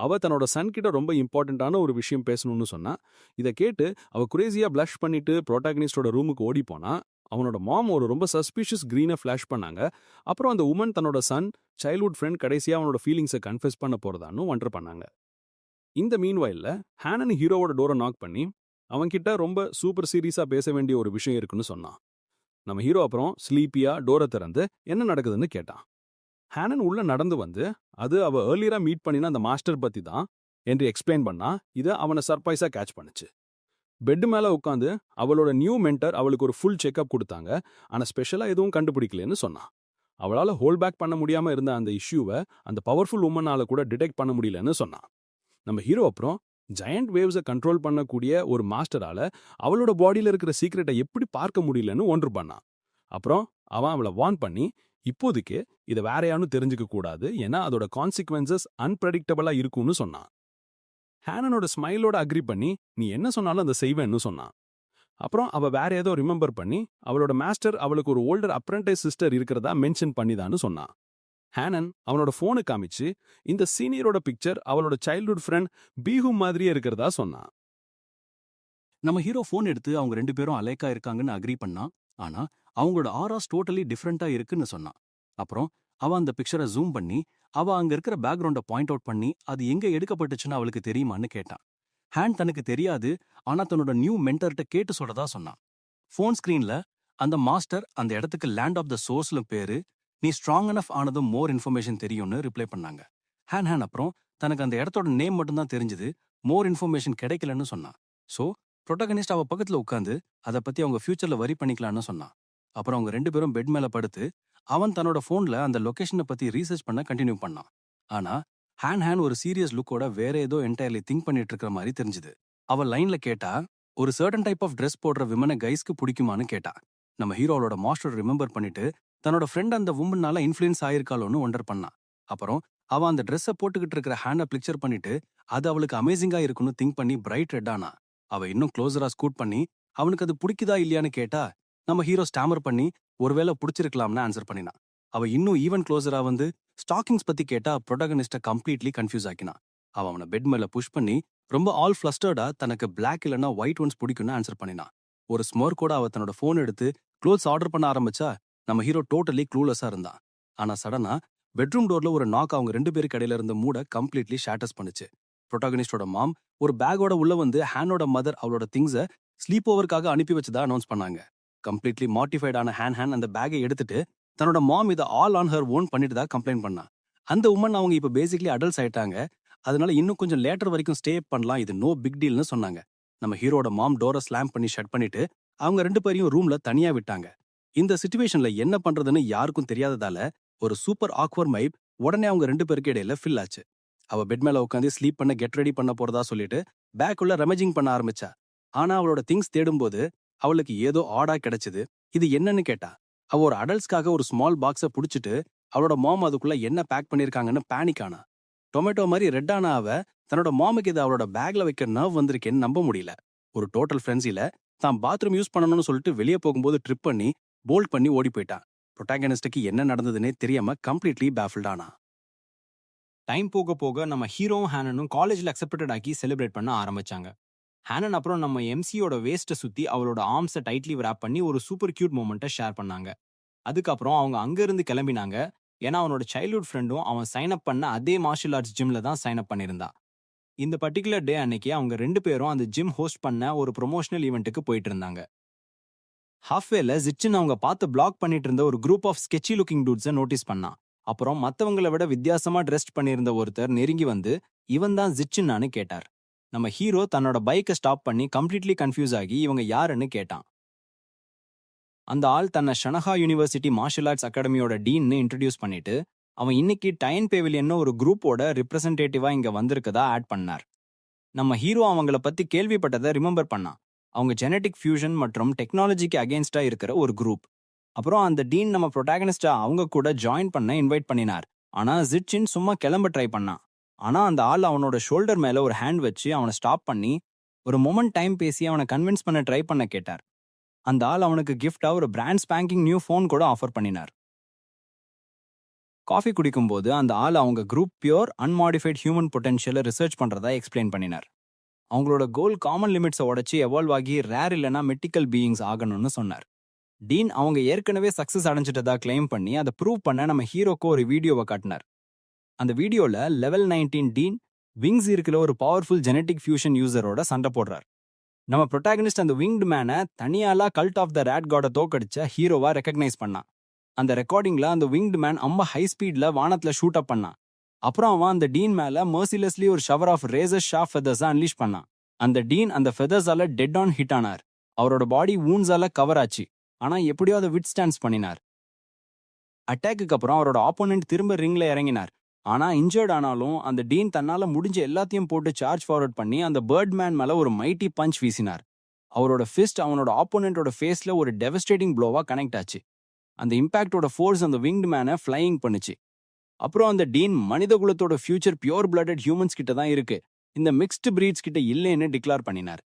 அவ தன்னோட சன் கிட்ட ரொம்ப இம்பார்ட்டன்டான ஒரு விஷயம் பேசணும்னு சொன்னா. இதை கேட்டு அவ குரேசியா பிளஷ் பண்ணிட்டு ப்ரோட்டாகனிஸ்டோட ரூமுக்கு ஓடி போனா. அவனோட மாம் ஒரு ரொம்ப சஸ்பிஷியஸ் க்ரீனை ஃப்ளாஷ் பண்ணாங்க. அப்புறம் அந்த உமன் தன்னோட சன் சைல்ட்ஹுட் ஃப்ரெண்ட் கடைசியா அவனோட ஃபீலிங்ஸை கன்ஃபெஸ் பண்ண போறதான்னு வண்டர் பண்ணாங்க. இந்த மீன்வைல்ல ஹேனன் ஹீரோவோட டோரை நாக் பண்ணி அவன்கிட்ட ரொம்ப சூப்பர் சீரியஸா பேச வேண்டிய ஒரு விஷயம் இருக்குன்னு சொன்னான். நம்ம ஹீரோ அப்புறம் ஸ்லீப்பியா டோரை திறந்து என்ன நடக்குதுன்னு கேட்டான். ஹேனன் உள்ள நடந்து வந்து அது அவ ஏர்லியரா மீட் பண்ணின அந்த மாஸ்டர் பத்தி தான் என்று எக்ஸ்பிளைன் பண்ணா. இதை அவனை சர்ப்ரைஸா கேட்ச் பண்ணுச்சு. பெட் மேல உட்காந்து அவளோட நியூ மென்டர் அவளுக்கு ஒரு ஃபுல் செக்அப் கொடுத்தாங்க. ஆனா ஸ்பெஷலா எதுவும் கண்டுபிடிக்கலன்னு சொன்னான். அவளால ஹோல்ட் பேக் பண்ண முடியாம இருந்த அந்த இஷ்யூவை அந்த பவர்ஃபுல் உமனால கூட டிடெக்ட் பண்ண முடியலன்னு சொன்னான். நம்ம ஹீரோ அப்புறம் ஜெயண்ட் வேவ்ஸை கண்ட்ரோல் பண்ணக்கூடிய ஒரு மாஸ்டரால அவளோட பாடியில இருக்கிற சீக்ரெட்டை எப்படி பார்க்க முடியலன்னு ஒன்று பண்ணான். அப்புறம் அவன் அவளை வார்ன் பண்ணி இப்போதைக்கு இதை வேற யாரும் தெரிஞ்சுக்க கூடாது, ஏன்னா அதோட கான்சிக்வன்சஸ் அன்பிரடிக்டபிளா இருக்கும்னு சொன்னான். ஹேனனோட ஸ்மைலோட அக்ரி பண்ணி நீ என்ன சொன்னாலும் அதை செய்வேன்னு சொன்னான். அப்புறம் அவ வேற ஏதோ ரிமெம்பர் பண்ணி அவளோட மாஸ்டர் அவளுக்கு ஒரு ஓல்டர் அப்ரண்டிஸ் சிஸ்டர் இருக்கிறதா மென்ஷன் பண்ணிதான்னு சொன்னான். ஹேனன் அவனோட போனு காமிச்சு இந்த சீனியரோட பிக்சர் அவளோட சைல்ட்ஹுட் ஃப்ரெண்ட் பீஹூ மாதிரியே இருக்கிறதா சொன்னான். நம்ம ஹீரோ ஃபோன் எடுத்து அவங்க 2 பேரும் அலைக்கா இருக்காங்கன்னு அக்ரி பண்ணான். ஆனா அவங்களோட ஆராஸ் டோட்டலி டிஃப்ரெண்டா இருக்குன்னு சொன்னான். அப்புறம் அவ அந்த பிக்சரை ஜூம் பண்ணி அவ அங்க இருக்கிற பேக்ரவுண்டை பாயிண்ட் அவுட் பண்ணி அது எங்க எடுக்கப்பட்டுச்சுன்னு அவளுக்கு தெரியுமான்னு கேட்டான். ஹேண்ட் தனக்கு தெரியாது, ஆனா தன்னோட நியூ மென்டர்கிட்ட கேட்டு சொல்றதா சொன்னான். ஃபோன் ஸ்கிரீன்ல அந்த மாஸ்டர் அந்த இடத்துக்கு லேண்ட் ஆஃப் த சோர்ஸ்ல பேரு, நீ ஸ்ட்ராங் எனஃப் ஆனதும் மோர் இன்ஃபர்மேஷன் தெரியும்னு ரிப்ளை பண்ணாங்க. ஹேன் அப்புறம் தனக்கு அந்த இடத்தோட நேம் மட்டும்தான் தெரிஞ்சது, மோர் இன்ஃபர்மேஷன் கிடைக்கலன்னு சொன்னான். ஸோ ப்ரொட்டகனிஸ்ட் அவ பக்கத்துல உட்காந்து அதை பத்தி அவங்க ஃபியூச்சர்ல வரி பண்ணிக்கலாம்னு சொன்னான். அப்புறம் அவங்க 2 பேரும் பெட் மேல படுத்து அவன் தன்னோட ஃபோன்ல அந்த லொகேஷனை பத்தி ரீசர்ச் பண்ண கண்டினியூ பண்ணான். ஆனா ஹேன் ஒரு சீரியஸ் லுக்கோட வேற ஏதோ என்டையர்லி திங்க் பண்ணிட்டு இருக்கிற மாதிரி தெரிஞ்சுது. அவ லைன்ல கேட்டா, ஒரு சர்டன் டைப் ஆஃப் ட்ரெஸ் போடுற விமனை கைஸ்க்கு பிடிக்குமான்னு கேட்டா. நம்ம ஹீரோவோட மாஸ்டர் ரிமெம்பர் பண்ணிட்டு தன்னோட ஃப்ரெண்ட் அந்த உமன்னால இன்ஃப்ளூயன்ஸ் ஆயிருக்காளோன்னு ஒண்டர் பண்ணான். அப்புறம் அவ அந்த ட்ரெஸ்ஸை போட்டுக்கிட்டு இருக்கிற ஹேண்டை பிக்சர் பண்ணிட்டு அது அவளுக்கு அமேசிங்கா இருக்குன்னு திங்க் பண்ணி பிரைட் ரெட் ஆனா. அவ இன்னும் க்ளோசரா ஸ்கூட் பண்ணி அவனுக்கு அது பிடிக்குதா இல்லையான்னு கேட்டா நம்ம ஹீரோ ஸ்டாமர் பண்ணி ஒருவேளை பிடிச்சிருக்கலாம்னு ஆன்சர் பண்ணினான். அவ இன்னும் ஈவன் க்ளோசரா வந்து ஸ்டாக்கிங்ஸ் பத்தி கேட்டா ப்ரொட்டகனிஸ்ட கம்ப்ளீட்லி கன்ஃபியூஸ் ஆக்கினான். அவனை பெட் மேல புஷ் பண்ணி ரொம்ப ஆல் ஃபிளஸ்டர்டா தனக்கு பிளாக் இல்லைன்னா ஒயிட் ஒன்ஸ் பிடிக்கும்னு ஆன்சர் பண்ணினான். ஒரு ஸ்மோர்க்கோட அவ தன்னோட போன் எடுத்து க்ளோத்ஸ் ஆர்டர் பண்ண ஆரம்பிச்சா நம்ம ஹீரோ டோட்டலி க்ளூலெஸ்ஸா இருந்தான். ஆனா சடனா பெட்ரூம் டோர்ல ஒரு நாக் அவங்க 2 பேருக்கு இடையில இருந்த மூட கம்ப்ளீட்லி ஷேட்டர்ஸ் பண்ணுச்சு. ப்ரொட்டகனிஸ்டோட மாம் ஒரு பேக்கோட உள்ள வந்து ஹேனோட மதர் அவளோட திங்ஸை ஸ்லீப் ஓவருக்காக அனுப்பி வச்சதா அனௌன்ஸ் பண்ணாங்க. கம்ப்ளீட்லி மாட்டிஃபைடான ஹேன் அந்த பேக்கை எடுத்துட்டு தன்னோட மாம் இதை ஆல் ஆன் ஹர் ஓன் பண்ணிட்டு தான் கம்ப்ளைண்ட் பண்ணா. அந்த உமன் அவங்க இப்போ பேசிக்லி அடல்ட்ஸ் ஆயிட்டாங்க, அதனால இன்னும் கொஞ்சம் லேட்டர் வரைக்கும் ஸ்டே பண்ணலாம், இது நோ பிக் டீல்னு சொன்னாங்க. நம்ம ஹீரோட மாம் டோரை ஸ்லாம் பண்ணி ஷட் பண்ணிட்டு அவங்க 2 பேரையும் ரூம்ல தனியா விட்டாங்க. இந்த சிச்சுவேஷன்ல என்ன பண்றதுன்னு யாருக்கும் தெரியாததால ஒரு சூப்பர் ஆக்வர்ட் வைப் உடனே அவங்க 2 பேருக்கு இடையில ஃபில் ஆச்சு. அவ பெட் மேல உட்காந்து ஸ்லீப் பண்ண கெட் ரெடி பண்ண போறதா சொல்லிட்டு பேக்குள்ள ரெமேஜிங் பண்ண ஆரம்பிச்சா. ஆனா அவளோட திங்ஸ் தேடும்போது அவளுக்கு ஏதோ ஆடா கிடைச்சது. இது என்னன்னு கேட்டா அவ ஒரு அடல்ட்ஸ்க்காக ஒரு ஸ்மால் பாக்ஸை புடிச்சிட்டு அவளோட மாம் அதுக்குள்ள என்ன பேக் பண்ணிருக்காங்கன்னு பேனிக் ஆனா. டொமேட்டோ மாதிரி ரெட் ஆனா அவ தன்னோட மாமுக்கு இது அவளோட பேக்ல வைக்க நர்வ் வந்திருக்கேன்னு நம்ப முடியல. ஒரு டோட்டல் ஃப்ரெண்ட்ஸில தான் பாத்ரூம் யூஸ் பண்ணணும்னு சொல்லிட்டு வெளியே போகும்போது ட்ரிப் பண்ணி போல்ட் பண்ணி ஓடி போயிட்டான். ப்ரொட்டாகனிஸ்டுக்கு என்ன நடந்ததுன்னே தெரியாம கம்ப்ளீட்லி பேஃபில்ட் ஆனா. டைம் போக போக நம்ம ஹீரோவும் ஹேனனும் காலேஜ்ல அக்செப்டட் ஆக்கி செலிப்ரேட் பண்ண ஆரம்பிச்சாங்க. ஹேனன் அப்புறம் நம்ம எம்சியோட வேஸ்ட்டை சுத்தி அவளோட ஆர்ம்ஸை டைட்லி wrap பண்ணி ஒரு சூப்பர் கியூட் மூமெண்ட்டை ஷேர் பண்ணாங்க. அதுக்கப்புறம் அவங்க அங்கிருந்து கிளம்பினாங்க. ஏன்னா அவனோட சைல்ட்ஹுட் ஃப்ரெண்டும் அவன் சைன் அப் பண்ண அதே மார்ஷியல் ஆர்ட்ஸ் ஜிம்ல தான் சைன் அப் பண்ணியிருந்தா. இந்த பர்டிகுலர் டே அன்னைக்கு அவங்க 2 பேரும் அந்த ஜிம் ஹோஸ்ட் பண்ண ஒரு ப்ரொமோஷனல் ஈவெண்ட்டுக்கு போயிட்டு இருந்தாங்க. ஹாஃப்வேல ஜிச்சின் அவங்க பார்த்து பிளாக் பண்ணிட்டு இருந்த ஒரு குரூப் ஆஃப் ஸ்கெட்சி லுக்கிங் டூட்ஸை நோட்டீஸ் பண்ணான். அப்புறம் மற்றவங்களை விட வித்தியாசமா ட்ரெஸ்ட் பண்ணியிருந்த ஒருத்தர் நெருங்கி வந்து இவன் தான் ஜிச்சின்னான்னு கேட்டார். நம்ம ஹீரோ தன்னோட பைக்கை ஸ்டாப் பண்ணி கம்ப்ளீட்லி கன்ஃபியூஸ் ஆகி இவங்க யாருன்னு கேட்டான். அந்த ஆள் தன்னை ஷனஹா யூனிவர்சிட்டி மார்ஷல் ஆர்ட்ஸ் அகாடமியோட டீன்னு இன்ட்ரடியூஸ் பண்ணிட்டு அவன் இன்னைக்கு டைன் பெவிலியன்னு ஒரு குரூப்போட ரிப்ரசன்டேட்டிவா இங்க வந்திருக்கதா ஆட் பண்ணார். நம்ம ஹீரோ அவங்கள பத்தி கேள்விப்பட்டதை ரிமெம்பர் பண்ணான். அவங்க ஜெனடிக் ஃபியூஷன் மற்றும் டெக்னாலஜிக்கு அகேன்ஸ்டா இருக்கிற ஒரு குரூப். அப்புறம் அந்த டீன் நம்ம ப்ரொட்டாகனிஸ்டா அவங்க கூட ஜாயின் பண்ண இன்வைட் பண்ணினார். ஆனா ஜிச்சின் சும்மா கிளம்ப ட்ரை பண்ணான். ஆனா அந்த ஆள் அவனோட ஷோல்டர் மேல ஒரு ஹேண்ட் வச்சு அவனை ஸ்டாப் பண்ணி ஒரு மொமெண்ட் டைம் பேசி அவனை கன்வின்ஸ் பண்ண ட்ரை பண்ண கேட்டார். அந்த ஆள் அவனுக்கு கிஃப்டா ஒரு பிராண்ட் ஸ்பேங்கிங் நியூ ஃபோன் கூட ஆஃபர் பண்ணினார். காஃபி குடிக்கும்போது அந்த ஆள் அவங்க குரூப் பியூர் அன்மாடிஃபைட் ஹியூமன் பொட்டன்ஷியலை ரிசர்ச் பண்றதா எக்ஸ்பிளைன் பண்ணினார். அவங்களோட கோல் காமன் லிமிட்ஸை உடைச்சி எவால்வ் ஆகி ரேர் இல்லைனா மெட்டிக்கல் பீயிங்ஸ் ஆகணும்னு சொன்னார். டீன் அவங்க ஏற்கனவே சக்சஸ் அடைஞ்சிட்டதா கிளைம் பண்ணி அதை ப்ரூவ் பண்ண நம்ம ஹீரோக்கு ஒரு வீடியோவை காட்டினார். அந்த வீடியோல லெவல் 19 டீன் விங்ஸ் இருக்கிற ஒரு பவர்ஃபுல் ஜெனடிக் ஃபியூஷன் யூசரோட சண்டை போடுறார். நம்ம ப்ரொட்டாகனிஸ்ட் அந்த விங்டு மேனை தனியாலா கல்ட் ஆஃப் த ரேட் காடை தோக்கடிச்ச ஹீரோவா ரெக்கக்னைஸ் பண்ணான். அந்த ரெக்கார்டிங்ல அந்த விங்டு மேன் ஹை ஸ்பீட்ல வானத்துல ஷூட் அப் பண்ணான். அப்புறம் அவன் அந்த டீன் மேல மர்சிலெஸ்லி ஒரு shower of razor sharp feathers unleash பண்ணான். அந்த டீன் அந்த ஃபெதர்ஸால டெட் ஆன் ஹிட் ஆனார். அவரோட பாடி வூண்ட்ஸால கவர் ஆச்சு. ஆனா எப்படியோ அதை விட் ஸ்டாண்ட்ஸ் பண்ணினார். அட்டாக்கு அப்புறம் அவரோட ஆப்போனன்ட் திரும்ப ரிங்ல இறங்கினார். ஆனா இன்ஜர்ட் ஆனாலும் அந்த டீன் தன்னால முடிஞ்ச எல்லாத்தையும் போட்டு சார்ஜ் ஃபார்வர்ட் பண்ணி அந்த பேர்ட் மேன் மேல ஒரு மைட்டி பஞ்ச் வீசினார். அவரோட ஃபிஸ்ட் அவனோட ஆப்போனன்ட்டோட ஃபேஸ்ல ஒரு டெவஸ்டேட்டிங் ப்ளோவா கனெக்ட் ஆச்சு. அந்த இம்பாக்டோட ஃபோர்ஸ் அந்த விங்டு மேனை ஃப்ளையிங் பண்ணுச்சு. அப்புறம் அந்த டீன் மனித குலத்தோட ஃபியூச்சர் பியூர் பிளட்டட் ஹியூமன்ஸ் கிட்ட தான் இருக்கு, இந்த மிக்ஸ்டு பிரீட்ஸ் கிட்ட இல்லைன்னு டிக்ளேர் பண்ணினார்.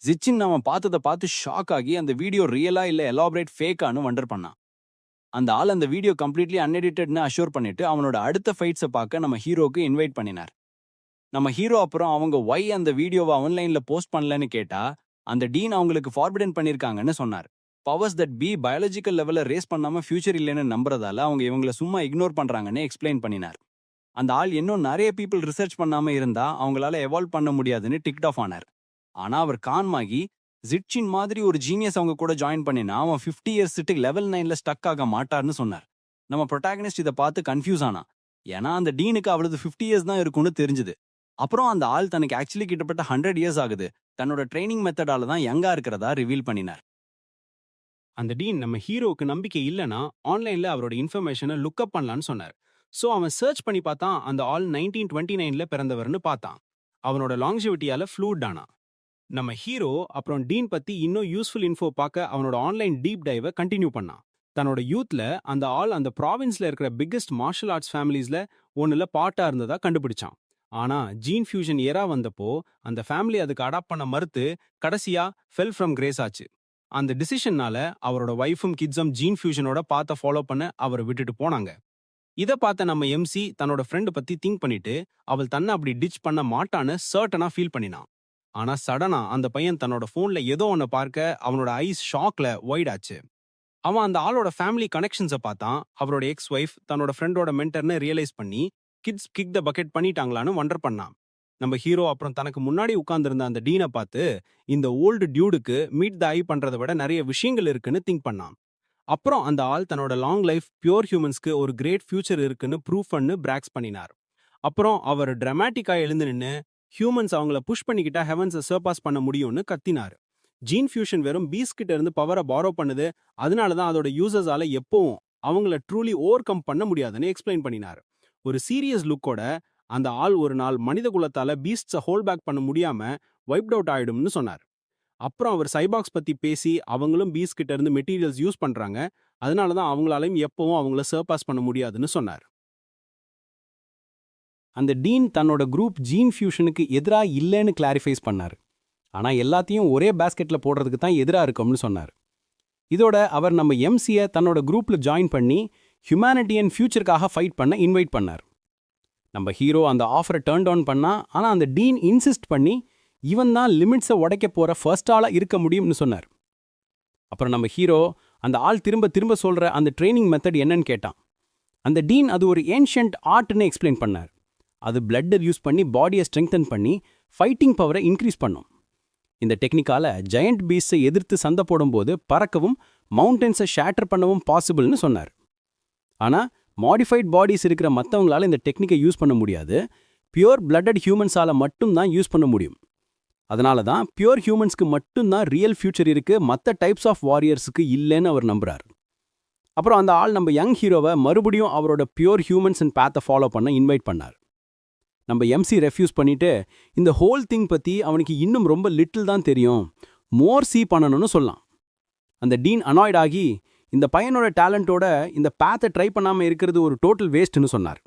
ஜிச்சின் அவன் பார்த்ததை பார்த்து ஷாக் ஆகி அந்த வீடியோ ரியலா இல்ல எலாபரேட் ஃபேக்கானு வண்டர் பண்ணான். அந்த ஆள் அந்த வீடியோ கம்ப்ளீட்லி அன்எடிட்டட்னு அஷ்யூர் பண்ணிட்டு அவனோட அடுத்த ஃபைட்ஸை பார்க்க நம்ம ஹீரோக்கு இன்வைட் பண்ணினார். நம்ம ஹீரோ அப்புறம் அவங்க ஒய் அந்த வீடியோவை ஆன்லைன்ல போஸ்ட் பண்ணலன்னு கேட்டா அந்த டீன் அவங்களுக்கு ஃபார்பிடன் பண்ணிருக்காங்கன்னு சொன்னார். பவர்ஸ் தட் பி பயாலஜிக்கல் லெவல்ல ரேஸ் பண்ணாம ஃபியூச்சர் இல்லைன்னு நம்புறதால அவங்க இவங்கள சும்மா இக்னோர் பண்றாங்கன்னு எக்ஸ்பிளைன் பண்ணினார். அந்த ஆள் இன்னும் நிறைய பீப்புள் ரிசர்ச் பண்ணாம இருந்தா அவங்களால எவால்வ் பண்ண முடியாதுன்னு டிக்ட் ஆஃப் ஆனார். ஆனா அவர் கான்மாகி ஜிட்சின் மாதிரி ஒரு ஜீனியஸ் அவங்க கூட ஜாயின் பண்ணினா அவன் 50 இயர்ஸ் லெவல் 9ல ஸ்டக் ஆக மாட்டார்னு சொன்னார். நம்ம ப்ரொட்டாகனிஸ்ட் இதை பார்த்து கன்ஃபியூஸ் ஆனா. ஏன்னா அந்த டீனுக்கு அவளது 50 இயர்ஸ் தான் இருக்கும்னு தெரிஞ்சுது. அப்புறம் அந்த ஆள் தனக்கு ஆக்சுவலி கிட்டத்தட்ட 100 இயர்ஸ் ஆகுது, தன்னோட ட்ரைனிங் மெத்தடால தான் யங்கா இருக்கிறதா ரிவீல் பண்ணினார். அந்த டீன் நம்ம ஹீரோவுக்கு நம்பிக்கை இல்லைன்னா ஆன்லைன்ல அவரோட இன்ஃபர்மேஷனை லுக்அப் பண்ணலான்னு சொன்னார். ஸோ அவன் சர்ச் பண்ணி பார்த்தான். அந்த ஆள் 1929ல பிறந்தவர்னு பார்த்தான். அவனோட லாங்ஜிவிட்டியால ஃப்ளூட் ஆனா. நம்ம ஹீரோ அப்புறம் டீன் பத்தி இன்னும் யூஸ்ஃபுல் இன்ஃபோ பார்க்க அவனோட ஆன்லைன் டீப் டைவை கண்டினியூ பண்ணான். தன்னோட யூத்ல அந்த ஆள் அந்த ப்ராவின்ஸ்ல இருக்கிற பிக்கெஸ்ட் மார்ஷல் ஆர்ட்ஸ் ஃபேமிலிஸ்ல ஒன்னுல பார்ட்டா இருந்ததா கண்டுபிடிச்சான். ஆனா ஜீன் ஃபியூஷன் எரா வந்தப்போ அந்த ஃபேமிலி அதுக்கு அடாப்ட் பண்ண மறுத்து கடைசியா ஃபெல் ஃப்ரம் கிரேஸ் ஆச்சு. அந்த டிசிஷன்னால அவரோட ஒய்ஃபும் கிட்ஸும் ஜீன் ஃபியூஷனோட பாத்த ஃபாலோ பண்ண அவரை விட்டுட்டு போனாங்க. இதை பார்த்த நம்ம எம்சி தன்னோட ஃப்ரெண்டு பத்தி திங்க் பண்ணிட்டு அவள் தன்னை அப்படி டிச் பண்ண மாட்டான்னு சர்டனா ஃபீல் பண்ணினான். ஆனா சடனா அந்த பையன் தன்னோட போன்ல ஏதோ ஒன்ன பார்க்க அவனோட ஐஸ் ஷாக்ல ஒயிட் ஆச்சு. அவன் அந்த ஆளோட ஃபேமிலி கனெக்ஷன்ஸை பார்த்தான். அவரோட எக்ஸ் ஒய்ஃப் தன்னோட ஃப்ரெண்டோட மென்டர்னு ரியலைஸ் பண்ணி கிட்ஸ் கிக் த பக்கெட் பண்ணிட்டாங்களான்னு வண்டர் பண்ணான். நம்ம ஹீரோ அப்புறம் தனக்கு முன்னாடி உட்கார்ந்திருந்த அந்த டீனை பார்த்து இந்த ஓல்டு டியூடுக்கு மீட் த ஐ பண்றதை விட நிறைய விஷயங்கள் இருக்குன்னு திங்க் பண்ணான். அப்புறம் அந்த ஆள் தன்னோட லாங் லைஃப் பியூர் ஹியூமன்ஸ்க்கு ஒரு கிரேட் ஃபியூச்சர் இருக்குன்னு ப்ரூஃப் பண்ணு பிராக்ஸ் பண்ணினார். அப்புறம் அவர் டிராமாட்டிக்கா எழுந்து நின்று ஹியூமன்ஸ் அவங்கள புஷ் பண்ணிக்கிட்டா ஹெவன்ஸை சர்பாஸ் பண்ண முடியும்னு கத்தினார். ஜீன் ஃபியூஷன் வெறும் பீஸ் கிட்ட இருந்து பவரை பாரோ பண்ணுது, அதனாலதான் அதோட யூசர்ஸால எப்பவும் அவங்கள ட்ரூலி ஓவர் கம் பண்ண முடியாதுன்னு எக்ஸ்பிளைன் பண்ணினார். ஒரு சீரியஸ் லுக்கோட அந்த ஆள் ஒரு நாள் மனித குலத்தால பீஸ்ட்ஸை ஹோல்ட் பேக் பண்ண முடியாம வைப்ட் அவுட் ஆயிடும்னு சொன்னார். அப்புறம் அவர் சைபாக்ஸ் பத்தி பேசி அவங்களும் பீஸ் கிட்ட இருந்து மெட்டீரியல்ஸ் யூஸ் பண்றாங்க, அதனாலதான் அவங்களாலையும் எப்பவும் அவங்கள சர்பாஸ் பண்ண முடியாதுன்னு சொன்னார். அந்த டீன் தன்னோட குரூப் ஜீன் ஃபியூஷனுக்கு எதிரா இல்லைன்னு கிளாரிஃபைஸ் பண்ணார். ஆனா எல்லாத்தையும் ஒரே பேஸ்கெட்ல போடுறதுக்கு தான் எதிரா இருக்கும்னு சொன்னார். இதோட அவர் நம்ம எம்சியை தன்னோட குரூப்ல ஜாயின் பண்ணி ஹியூமனிட்டி அண்ட் ஃபியூச்சருக்காக ஃபைட் பண்ண இன்வைட் பண்ணார். நம்ம ஹீரோ அந்த ஆஃபரை டர்ன் டவுன் பண்ணா. ஆனா அந்த டீன் இன்சிஸ்ட் பண்ணி இவன் தான் லிமிட்ஸை உடைக்க போற ஃபர்ஸ்ட் ஆளா இருக்க முடியும்னு சொன்னார். அப்புறம் நம்ம ஹீரோ அந்த ஆள் திரும்ப திரும்ப சொல்ற அந்த ட்ரைனிங் மெத்தட் என்னன்னு கேட்டான். அந்த டீன் அது ஒரு ஏன்ஷியன்ட் ஆர்ட்னு எக்ஸ்பிளைன் பண்ணார். அது பிளட்டை யூஸ் பண்ணி பாடியை ஸ்ட்ரெங்தன் பண்ணி ஃபைட்டிங் பவரை இன்க்ரீஸ் பண்ணும். இந்த டெக்னிக்கால ஜெயண்ட் பீஸை எதிர்த்து சண்டை போடும்போது பறக்கவும் மவுண்டன்ஸை ஷேட்டர் பண்ணவும் பாசிபிள்னு சொன்னார். ஆனா மாடிஃபைட் பாடிஸ் இருக்கிற மற்றவங்களால இந்த டெக்னிக்கை யூஸ் பண்ண முடியாது, பியூர் பிளட்டட் ஹியூமன்ஸால மட்டும்தான் யூஸ் பண்ண முடியும். அதனால தான் பியூர் ஹியூமன்ஸ்க்கு மட்டும்தான் ரியல் ஃபியூச்சர் இருக்கு, மற்ற டைப்ஸ் ஆஃப் வாரியர்ஸுக்கு இல்லைன்னு அவர் நம்புறார். அப்புறம் அந்த ஆள் நம்ம யங் ஹீரோவை மறுபடியும் அவரோட பியூர் ஹியூமன்ஸ் அண்ட் பேத்தை ஃபாலோ பண்ண இன்வைட் பண்ணார். நம்ம எம்சி ரெஃப்யூஸ் பண்ணிட்டு இந்த ஹோல் திங் பத்தி அவனுக்கு இன்னும் ரொம்ப லிட்டில் தான் தெரியும், மோர் சி பண்ணணும்னு சொல்லலாம். அந்த டீன் அனாய்ட் ஆகி இந்த பையனோட டேலண்டோட இந்த பேத்தை ட்ரை பண்ணாம இருக்கிறது ஒரு டோட்டல் வேஸ்ட்னு சொன்னார்.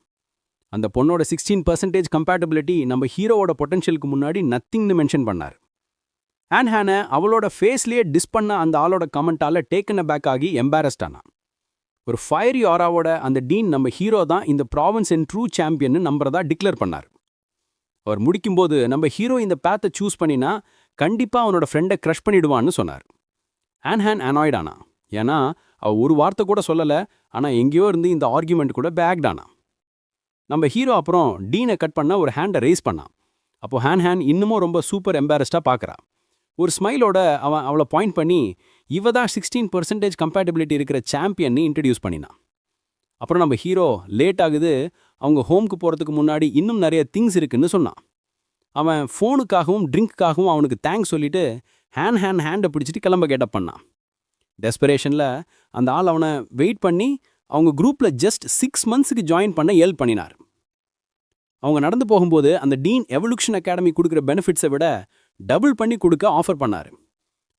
அந்த பொண்ணோட 16% கம்பேட்டபிலிட்டி நம்ம ஹீரோவோட பொட்டன்ஷியலுக்கு முன்னாடி நத்திங்னு மென்ஷன் பண்ணார். ஆன்ஹானை அவளோட ஃபேஸ்லேயே டிஸ் பண்ண அந்த ஆளோட கமெண்டால டேக்கன் பேக் ஆகி எம்பாரஸ்ட் ஆனா. ஒரு ஃபயரி ஆராவோட அந்த டீன் நம்ம ஹீரோ தான் இந்த ப்ராவின்ஸ் அண்ட் ட்ரூ சாம்பியன் நம்புறதா டிக்ளேர் பண்ணார். அவர் முடிக்கும்போது நம்ம ஹீரோ இந்த பேத்தை சூஸ் பண்ணினா கண்டிப்பா அவனோட ஃப்ரெண்டை க்ரஷ் பண்ணிடுவான்னு சொன்னார். ஆன்ஹான் அனாய்ட் ஆனா. ஏன்னா அவ ஒரு வார்த்தை கூட சொல்லல, ஆனா எங்கேயோ இருந்து இந்த ஆர்கியூமெண்ட் கூட பேக்ட் ஆனா. நம்ம ஹீரோ அப்புறம் டீனை கட் பண்ண ஒரு ஹேண்டை ரேஸ் பண்ணான். அப்போ ஹேன் இன்னமும் ரொம்ப சூப்பர் எம்பாரஸ்டா பார்க்கறா. ஒரு ஸ்மைலோட அவன் அவளை பாயிண்ட் பண்ணி இவ தான் 16% கம்பேட்டபிலிட்டி இருக்கிற சாம்பியன்னு இன்ட்ரடியூஸ் பண்ணினான். அப்புறம் நம்ம ஹீரோ லேட் ஆகுது, அவங்க ஹோம்க்கு போகிறதுக்கு முன்னாடி இன்னும் நிறைய திங்ஸ் இருக்குன்னு சொன்னான். அவன் ஃபோனுக்காகவும் ட்ரிங்க்காகவும் அவனுக்கு தேங்க்ஸ் சொல்லிட்டு ஹேண்டை பிடிச்சிட்டு கிளம்ப கெட்டப் பண்ணான். டெஸ்பரேஷனில் அந்த ஆள் அவனை வெயிட் பண்ணி அவங்க குரூப்பில் ஜஸ்ட் 6 மந்த்ஸுக்கு ஜாயின் பண்ண ஹெல்ப் பண்ணினார். அவங்க நடந்து போகும்போது அந்த டீன் எவல்யூஷன் அகாடமி கொடுக்குற பெனிஃபிட்ஸை விட டபுள் பண்ணி கொடுக்க ஆஃபர் பண்ணார்.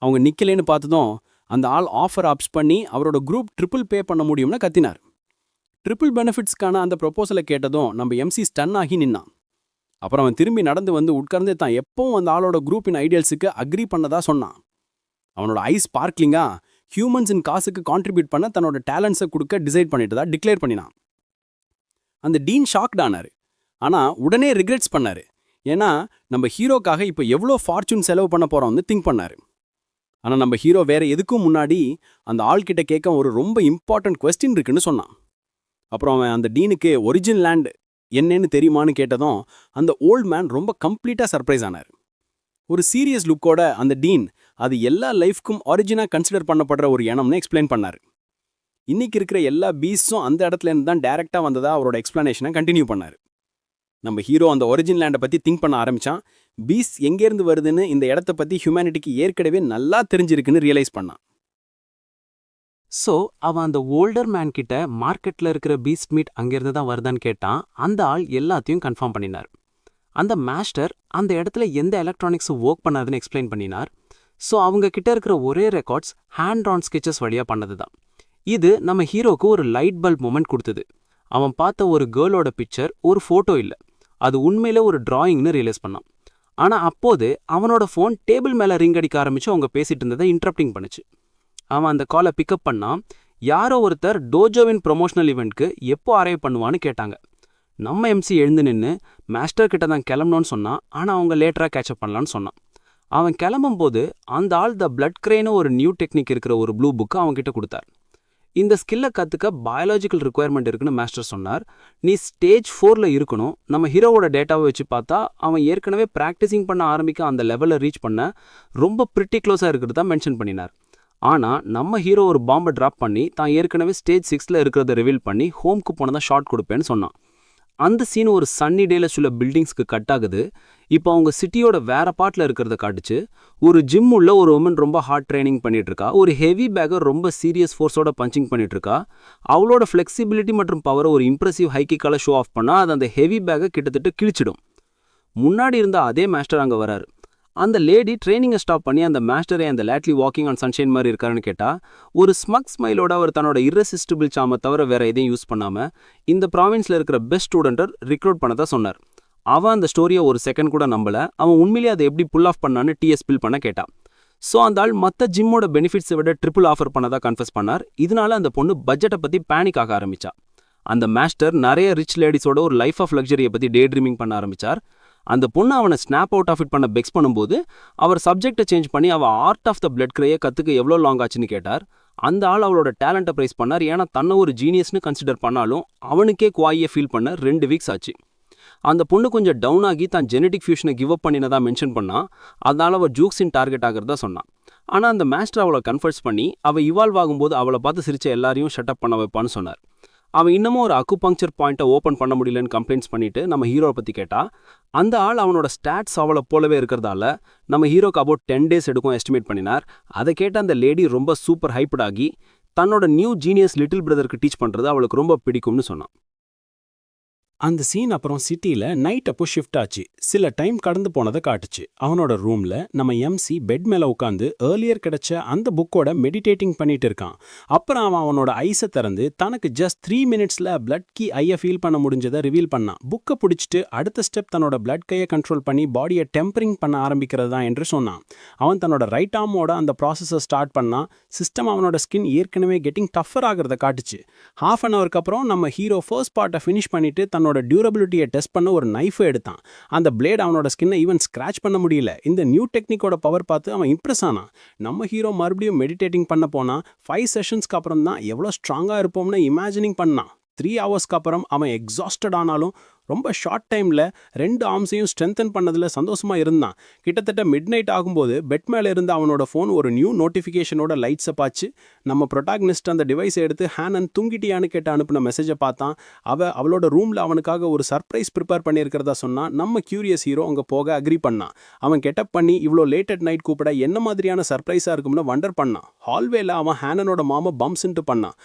அவங்க நிக்கலேன்னு பார்த்ததும் அந்த ஆள் ஆஃபர் அப்ஸ் பண்ணி அவரோட குரூப் ட்ரிபிள் பே பண்ண முடியும்னு கத்தினார். ட்ரிபிள் பெனிஃபிட்ஸ்க்கான அந்த ப்ரொபோசலை கேட்டதும் நம்ம எம்சி ஸ்டன் ஆகி நின்னான். அப்புறம் அவன் திரும்பி நடந்து வந்து உட்கார்ந்து தான் எப்பவும் அந்த ஆளோட குரூப்பின் ஐடியல்ஸுக்கு அக்ரி பண்ணதா சொன்னான். அவனோட ஐஸ் ஸ்பார்க்லிங்கா ஹியூமன்ஸின் காசுக்கு கான்ட்ரிபியூட் பண்ண தன்னோட டேலண்ட்ஸை கொடுக்க டிசைட் பண்ணிட்டதா டிக்ளேர் பண்ணினான். அந்த டீன் ஷாக்ட் ஆனாரு, ஆனா உடனே ரிக்ரெட்ஸ் பண்ணாரு. ஏன்னா நம்ம ஹீரோக்காக இப்போ எவ்வளோ ஃபார்ச்சூன் செலவு பண்ண போறோம்னு திங்க் பண்ணாரு. ஆனா நம்ம ஹீரோ வேற எதுக்கும் முன்னாடி அந்த ஆள்கிட்ட கேட்க ஒரு ரொம்ப இம்பார்ட்டன்ட் கொஸ்டின் இருக்குன்னு சொன்னான். அப்புறம் அவன் அந்த டீனுக்கு ஒரிஜினல் லேண்ட் என்னன்னு தெரியுமான்னு கேட்டதும் அந்த ஓல்ட் மேன் ரொம்ப கம்ப்ளீட்டா சர்ப்ரைஸ் ஆனார். ஒரு சீரியஸ் லுக்கோட அந்த டீன் அது எல்லா லைஃப்க்கும் ஒரிஜினா கன்சிடர் பண்ணப்படுற ஒரு இனம்னு எக்ஸ்பிளைன் பண்ணார். இன்னைக்கு இருக்கிற எல்லா பீஸும் அந்த இடத்துல இருந்து தான் டைரக்டா வந்ததா அவரோட எக்ஸ்பிளனேஷனை கண்டினியூ பண்ணார். நம்ம ஹீரோ அந்த ஒரிஜினல் லேண்டை பத்தி திங்க் பண்ண ஆரம்பிச்சான். பீஸ் எங்கேருந்து வருதுன்னு இந்த இடத்த பத்தி ஹியூமனிட்டிக்கு ஏற்கனவே நல்லா தெரிஞ்சிருக்குன்னு ரியலைஸ் பண்ணான். ஸோ அவன் அந்த ஓல்டர் மேன் கிட்ட மார்க்கெட்ல இருக்கிற பீஸ்ட் மீட் அங்கேருந்து தான் வருதான்னு கேட்டான். அந்த ஆள் எல்லாத்தையும் கன்ஃபார்ம் பண்ணினார். அந்த மாஸ்டர் அந்த இடத்துல எந்த எலக்ட்ரானிக்ஸும் ஒர்க் பண்ணாதுன்னு எக்ஸ்பிளைன் பண்ணினார். ஸோ அவங்க கிட்ட இருக்கிற ஒரே ரெக்கார்ட்ஸ் ஹேண்ட் ஆன் ஸ்கெச்சஸ் வழியாக பண்ணது தான். இது நம்ம ஹீரோக்கு ஒரு லைட் பல்ப் மூமெண்ட் கொடுத்தது. அவன் பார்த்த ஒரு கேர்ளோட பிக்சர் ஒரு ஃபோட்டோ இல்லை, அது உண்மையில ஒரு டிராயிங்னு ரியலைஸ் பண்ணான். ஆனால் அப்போது அவனோட ஃபோன் டேபிள் மேலே ரிங் அடிக்க ஆரம்பிச்சு அவங்க பேசிட்டு இருந்ததை இன்டரப்டிங் பண்ணுச்சு. அவன் அந்த காலை பிக்கப் பண்ணான். யாரோ ஒருத்தர் டோஜோவின் ப்ரொமோஷனல் ஈவெண்ட்க்கு எப்போ அரைவ் பண்ணுவான்னு கேட்டாங்க. நம்ம எம்சி எழுந்து நின்று மாஸ்டர் கிட்ட தான் கிளம்பணும்னு சொன்னான். ஆனால் அவங்க லேட்டராக கேட்சப் பண்ணலான்னு சொன்னான். அவன் கிளம்பும்போது அந்த ஆள் த பிளட் கிரேன்னு ஒரு நியூ டெக்னிக் இருக்கிற ஒரு ப்ளூ புக்கு அவன்கிட்ட கொடுத்தார். இந்த ஸ்கில்லை கற்றுக்க பயாலஜிக்கல் ரிக்குவயர்மெண்ட் இருக்குன்னு மாஸ்டர் சொன்னார். நீ ஸ்டேஜ் 4ல் இருக்கணும். நம்ம ஹீரோவோட டேட்டாவை வச்சு பார்த்தா அவன் ஏற்கனவே ப்ராக்டிசிங் பண்ண ஆரம்பிக்க அந்த லெவலில் ரீச் பண்ண ரொம்ப ப்ரிட்டி க்ளோஸாக இருக்கிறதா மென்ஷன் பண்ணினார். ஆனால் நம்ம ஹீரோ ஒரு பாம்பை ட்ராப் பண்ணி தான் ஏற்கனவே ஸ்டேஜ் 6ல் இருக்கிறத ரிவீல் பண்ணி ஹோம்க்கு போனதான் ஷார்ட் கொடுப்பேன்னு சொன்னான். அந்த சீன் ஒரு சன்னி டேல சில பில்டிங்ஸ்க்கு கட் ஆகுது. இப்போ அவங்க சிட்டியோட வேற பார்ட்ல இருக்கிறத காட்டுச்சு. ஒரு ஜிம் உள்ள ஒரு உமன் ரொம்ப ஹார்ட் ட்ரைனிங் பண்ணிட்டு இருக்கா. ஒரு ஹெவி பேக்கர் ரொம்ப சீரியஸ் ஃபோர்ஸோட பஞ்சிங் பண்ணிட்டு இருக்கா. அவளோட ஃப்ளெக்சிபிலிட்டி மற்றும் பவரை ஒரு இம்ப்ரெசிவ் ஹைக்கிக்கால ஷோ ஆஃப் பண்ணா அது அந்த ஹெவி பேக்கை கிட்டத்தட்ட கிழிச்சிடும். முன்னாடி இருந்த அதே மாஸ்டர் அங்கே வராரு. அந்த லேடி ட்ரைனிங்கை ஸ்டாப் பண்ணி அந்த மாஸ்டரை அந்த லேட்லி வாக்கிங் ஆன் சன்ஷைன் மாதிரி இருக்காருன்னு கேட்டா ஒரு ஸ்மக் ஸ்மைலோட அவர் தன்னோட irresistible சாமை தவிர வேற எதையும் யூஸ் பண்ணாம இந்த ப்ராவின்ஸ்ல இருக்கிற பெஸ்ட் ஸ்டூடெண்ட்டை ரிக்ரூட் பண்ணதா சொன்னார். அவன் அந்த ஸ்டோரியை ஒரு செகண்ட் கூட நம்பல. அவன் உண்மையிலேயே அதை எப்படி புல் ஆஃப் பண்ணான்னு டிஎஸ் பில் பண்ண கேட்டான். ஸோ அந்த ஆள் மற்ற ஜிம்மோட பெனிஃபிட்ஸை விட ட்ரிபிள் ஆஃபர் பண்ணதா கன்ஃபஸ் பண்ணார். இதனால அந்த பொண்ணு பட்ஜெட்டை பத்தி பேனிக் ஆக ஆரம்பிச்சா. அந்த மாஸ்டர் நிறைய ரிச் லேடிஸோட ஒரு லைஃப் ஆஃப் லக்ஸரியை பத்தி டே ட்ரீமிங் பண்ண ஆரம்பிச்சார். அந்த பொண்ணு அவனை ஸ்னாப் அவுட் ஆஃப் இட் பண்ண பெக்ஸ் பண்ணும்போது அவர் சப்ஜெக்டை சேஞ்ச் பண்ணி அவள் ஆர்ட் ஆஃப் த பிளட் கிரையை கற்றுக்க எவ்வளோ லாங் ஆச்சுன்னு கேட்டார். அந்த ஆள் அவளோட டேலண்ட்டை ப்ரைஸ் பண்ணார். ஏன்னா தன்னை ஒரு ஜீனியஸ்னு கன்சிடர் பண்ணாலும் அவனுக்கே குவாயை ஃபீல் பண்ண 2 வீக்ஸ் ஆச்சு. அந்த பொண்ணு கொஞ்சம் டவுன் ஆகி தான் ஜெனடிக் ஃபியூஷனை கிவ் அப் பண்ணினதா மென்ஷன் பண்ணான். அதனால அவள் ஜூக்ஸின் டார்கெட் ஆகிறதா சொன்னான். ஆனால் அந்த மாஸ்டர் அவளை கன்ஃபர்ஸ் பண்ணி அவள் இவால்வ் ஆகும்போது அவளை பார்த்து சிரிச்ச எல்லாரையும் ஷட்டப் பண்ண வைப்பான்னு சொன்னார். அவன் இன்னமும் ஒரு அக்குபங்க்சர் பாயிண்ட்டை ஓப்பன் பண்ண முடியலன்னு கம்ப்ளைண்ட்ஸ் பண்ணிட்டு நம்ம ஹீரோவை பற்றி கேட்டா அந்த ஆள் அவனோட ஸ்டாட்ஸ் அவளை போலவே இருக்கிறதால நம்ம ஹீரோக்கு அபவுட் 10 days எடுக்கும் எஸ்டிமேட் பண்ணினார். அதை கேட்ட அந்த லேடி ரொம்ப சூப்பர் ஹைப்ட் ஆகி தன்னோட நியூ ஜீனியஸ் லிட்டில் பிரதருக்கு டீச் பண்ணுறது அவளுக்கு ரொம்ப பிடிக்கும்னு சொன்னான். அந்த சீன் அப்புறம் சிட்டியில் நைட் அப்போ ஷிஃப்ட் ஆச்சு. சில டைம் கடந்து போனதை காட்டுச்சு. அவனோட ரூமில் நம்ம எம்சி பெட் மேலே உட்காந்து ஏர்லியர் கிடைச்ச அந்த புக்கோட மெடிடேட்டிங் பண்ணிட்டு இருக்கான். அப்புறம் அவனோட ஐஸை திறந்து தனக்கு ஜஸ்ட் 3 minutesல பிளட் கீ ஐயை ஃபீல் பண்ண முடிஞ்சதை ரிவீல் பண்ணான். புக்கை பிடிச்சிட்டு அடுத்த ஸ்டெப் தன்னோட பிளட் கையை கண்ட்ரோல் பண்ணி பாடியை டெம்பரிங் பண்ண ஆரம்பிக்கிறது தான் என்று சொன்னான். அவன் தன்னோட ரைட் ஆர்மோட அந்த ப்ராசஸை ஸ்டார்ட் பண்ணான். சிஸ்டம் அவனோட ஸ்கின் ஏற்கனவே கெட்டிங் டஃபர் ஆகிறத காட்டுச்சு. ½ an hour அப்புறம் நம்ம ஹீரோ ஃபர்ஸ்ட் பார்ட்டை ஃபினிஷ் பண்ணிட்டு தன்னோட அவனோட டியூரபிலிட்டியை டெஸ்ட் பண்ண ஒரு நைஃபை எடுத்தான். அந்த பிளேட் அவனோட ஸ்கின்னை ஈவன் ஸ்கிராச் பண்ண முடியல. இந்த நியூ டெக்னிக்கோட பவர் பார்த்து அவன் இம்ப்ரெஸ் ஆனான். நம்ம ஹீரோ மறுபடியும் மெடிடேட்டிங் பண்ண போனா 5 செஷன்ஸ்க்கு அப்புறம் தான் எவ்வளோ ஸ்ட்ராங்காக இருப்போம்னு இமேஜினிங் பண்ணான். 3 ஹவர்ஸ்க்கு அப்புறம் அவன் எக்ஸாஸ்டட் ஆனாலும் ரொம்ப ஷார்ட் டைமில் 2 ஆர்ம்ஸையும் ஸ்ட்ரென்தன் பண்ணதில் சந்தோஷமா இருந்தான். கிட்டத்தட்ட மிட் நைட் ஆகும்போது பெட் மேலே இருந்த அவனோட ஃபோன் ஒரு நியூ நோட்டிஃபிகேஷனோட லைட்ஸை பாய்ச்சி நம்ம ப்ரொட்டாகனிஸ்ட் அந்த டிவைஸை எடுத்து ஹேனன் தூங்கிட்டியான்னு கேட்டு அனுப்பின மெசேஜை பார்த்தான். அவளோட ரூமில் அவனுக்காக ஒரு சர்ப்ரைஸ் ப்ரிப்பேர் பண்ணியிருக்கிறதா சொன்னான். நம்ம கியூரியஸ் ஹீரோ அங்கே போக அக்ரி பண்ணான். அவன் கெட்டப் பண்ணி இவ்வளோ லேட் அட் நைட் கூப்பிட என்ன மாதிரியான சர்ப்ரைஸாக இருக்கும்னு வண்டர் பண்ணான். ஹால்வேல அவன் ஹேனனோட மாமா பம்ப்ஸ்ன்ட்டு பண்ணான்.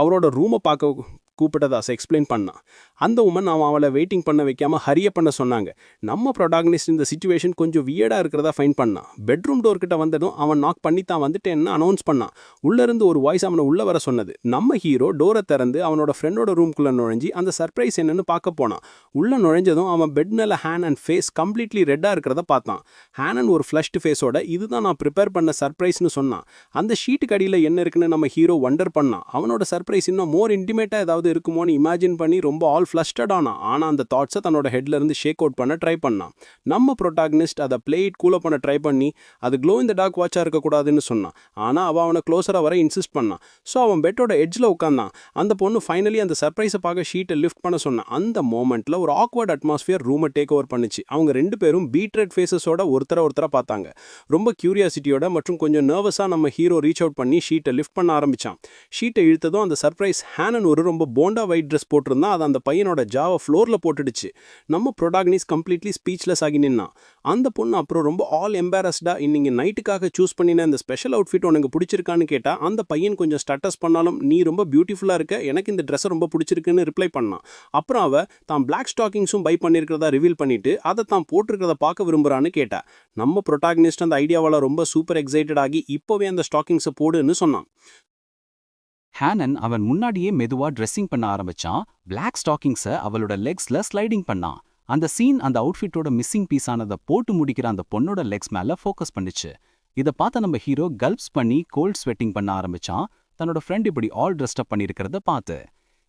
அவளோட ரூமை பார்க்க கூப்பிட்டதா எக்ஸ்பிளைன் பண்ணான். அந்த உமன் அவளை வெயிட்டிங் பண்ண வைக்காம ஹரிய பண்ண சொன்னாங்க. நம்ம ப்ரொடாகனிஸ்ட் இந்த சிச்சுவேஷன் கொஞ்சம் வியர்டாக இருக்கிறதா ஃபைன் பண்ணான். பெட்ரூம் டோர் கிட்ட வந்ததும் அவன் நாக் பண்ணி தான் வந்துட்டேன்னு அனௌன்ஸ் பண்ணான். உள்ளேருந்து ஒரு வாய்ஸ் அவனை உள்ள வர சொன்னது. நம்ம ஹீரோ டோரை திறந்து அவனோட ஃப்ரெண்டோட ரூம்குள்ளே நுழைஞ்சி அந்த சர்ப்ரைஸ் என்னன்னு பார்க்க போனான். உள்ள நுழைஞ்சதும் அவன் பெட் மேல ஹேண்ட் அண்ட் ஃபேஸ் கம்ப்ளீட்லி ரெட்டாக இருக்கிறத பார்த்தான். ஹேனன் ஒரு ஃப்ளஷ்டு ஃபேஸோட இதுதான் நான் ப்ரிப்பேர் பண்ண சர்ப்ரைஸ்னு சொன்னான். அந்த ஷீட்டுக்கு அடியில் என்ன இருக்குன்னு நம்ம ஹீரோ வண்டர் பண்ணான். அவனோட சர்ப்ரைஸ் இன்னும் மோர் இன்டிமேட்டாக ஏதாவது இருக்குமோன்னு இமேஜின் பண்ணி ரொம்ப ஆல் ஃப்ளஸ்டட் ஆனான். ஆனால் அந்த தாட்ஸை தன்னோட ஹெட்ல இருந்து ஷேக் அவுட் பண்ண ட்ரை பண்ணான். நம்ம ப்ரொட்டாகனிஸ்ட் அதை பிளே இட் கூல பண்ண ட்ரை பண்ணி அது க்ளோ இந்த டார்க் வாட்சாக இருக்கக்கூடாதுன்னு சொன்னான். ஆனால் அவனை க்ளோஸராக வர இன்சிஸ்ட் பண்ணான். ஸோ அவன் பெட்டோட எட்ஜில் உட்காந்தான். அந்த பொண்ணு ஃபைனலி அந்த சர்ப்ரைஸை பார்க்க ஷீட்டை லிஃப்ட் பண்ண சொன்னான். அந்த மோமெண்ட்டில் ஒரு ஆக்வர்ட் அட்மாஸ்பியர் ரூமை டேக் ஓவர் பண்ணிச்சு. அவங்க 2 பேரும் பீட்ரெட் ஃபேஸஸோட ஒருத்தரை பார்த்தாங்க. ரொம்ப கியூரியாசிட்டியோட மற்றும் கொஞ்சம் நர்வஸாக நம்ம ஹீரோ ரீச் அவுட் பண்ணி ஷீட்டை லிஃப்ட் பண்ண ஆரம்பிச்சான். ஷீட்டை இழுத்ததும் அந்த சர்ப்ரைஸ் ஹேனன் ஒரு ரொம்ப போண்டா ஒயிட் ட்ரெஸ் போட்டிருந்தா அது அந்த பையனோட ஜாவை ஃப்ளோரில் போட்டுடுச்சு. நம்ம ப்ரொடாகனிஸ் கம்ப்ளீட்லி ஸ்பீச்லெஸ் ஆகி நின்னான். அந்த பொண்ணு அப்புறம் ரொம்ப ஆல் எம்பாரஸ்டா இன்னைக்கு நைட்டுக்காக சூஸ் பண்ணின இந்த ஸ்பெஷல் அவுட்ஃபிட் உனக்கு பிடிச்சிருக்கான்னு கேட்டா அந்த பையன் கொஞ்சம் ஸ்டட்டஸ் பண்ணாலும் நீ ரொம்ப பியூட்டிஃபுல்லாக இருக்க, எனக்கு இந்த ட்ரெஸ்ஸை ரொம்ப பிடிச்சிருக்குன்னு ரிப்ளை பண்ணான். அப்புறம் அவ தான் பிளாக் ஸ்டாக்கிங்ஸும் பை பண்ணியிருக்கிறதா ரிவீல் பண்ணிட்டு அதை தான் போட்டிருக்கிறத பார்க்க விரும்புறான்னு கேட்டா. நம்ம ப்ரொடாகனிஸ்ட் அந்த ஐடியாவால் ரொம்ப சூப்பர் எக்ஸைட்டட் ஆகி இப்போவே அந்த ஸ்டாக்கிங்ஸை போடுன்னு சொன்னான். ஹேனன் அவன் முன்னாடியே மெதுவா ட்ரெஸ்ஸிங் பண்ண ஆரம்பிச்சான். பிளாக் ஸ்டாக்கிங்ஸை அவளோட லெக்ஸ்ல ஸ்லைடிங் பண்ணான். அந்த சீன் அந்த அவுட்ஃபிட்டோட மிஸ்ஸிங் பீஸ் ஆனதை போட்டு முடிக்கிற அந்த பொண்ணோட லெக்ஸ் மேல ஃபோக்கஸ் பண்ணிச்சு. இதை பார்த்த நம்ம ஹீரோ கல்ப்ஸ் பண்ணி கோல்ட் ஸ்வெட்டிங் பண்ண ஆரம்பிச்சான். தன்னோட ஃப்ரெண்ட் இப்படி ஆல் ட்ரெஸ்ட் அப் பண்ணியிருக்கிறத பார்த்து.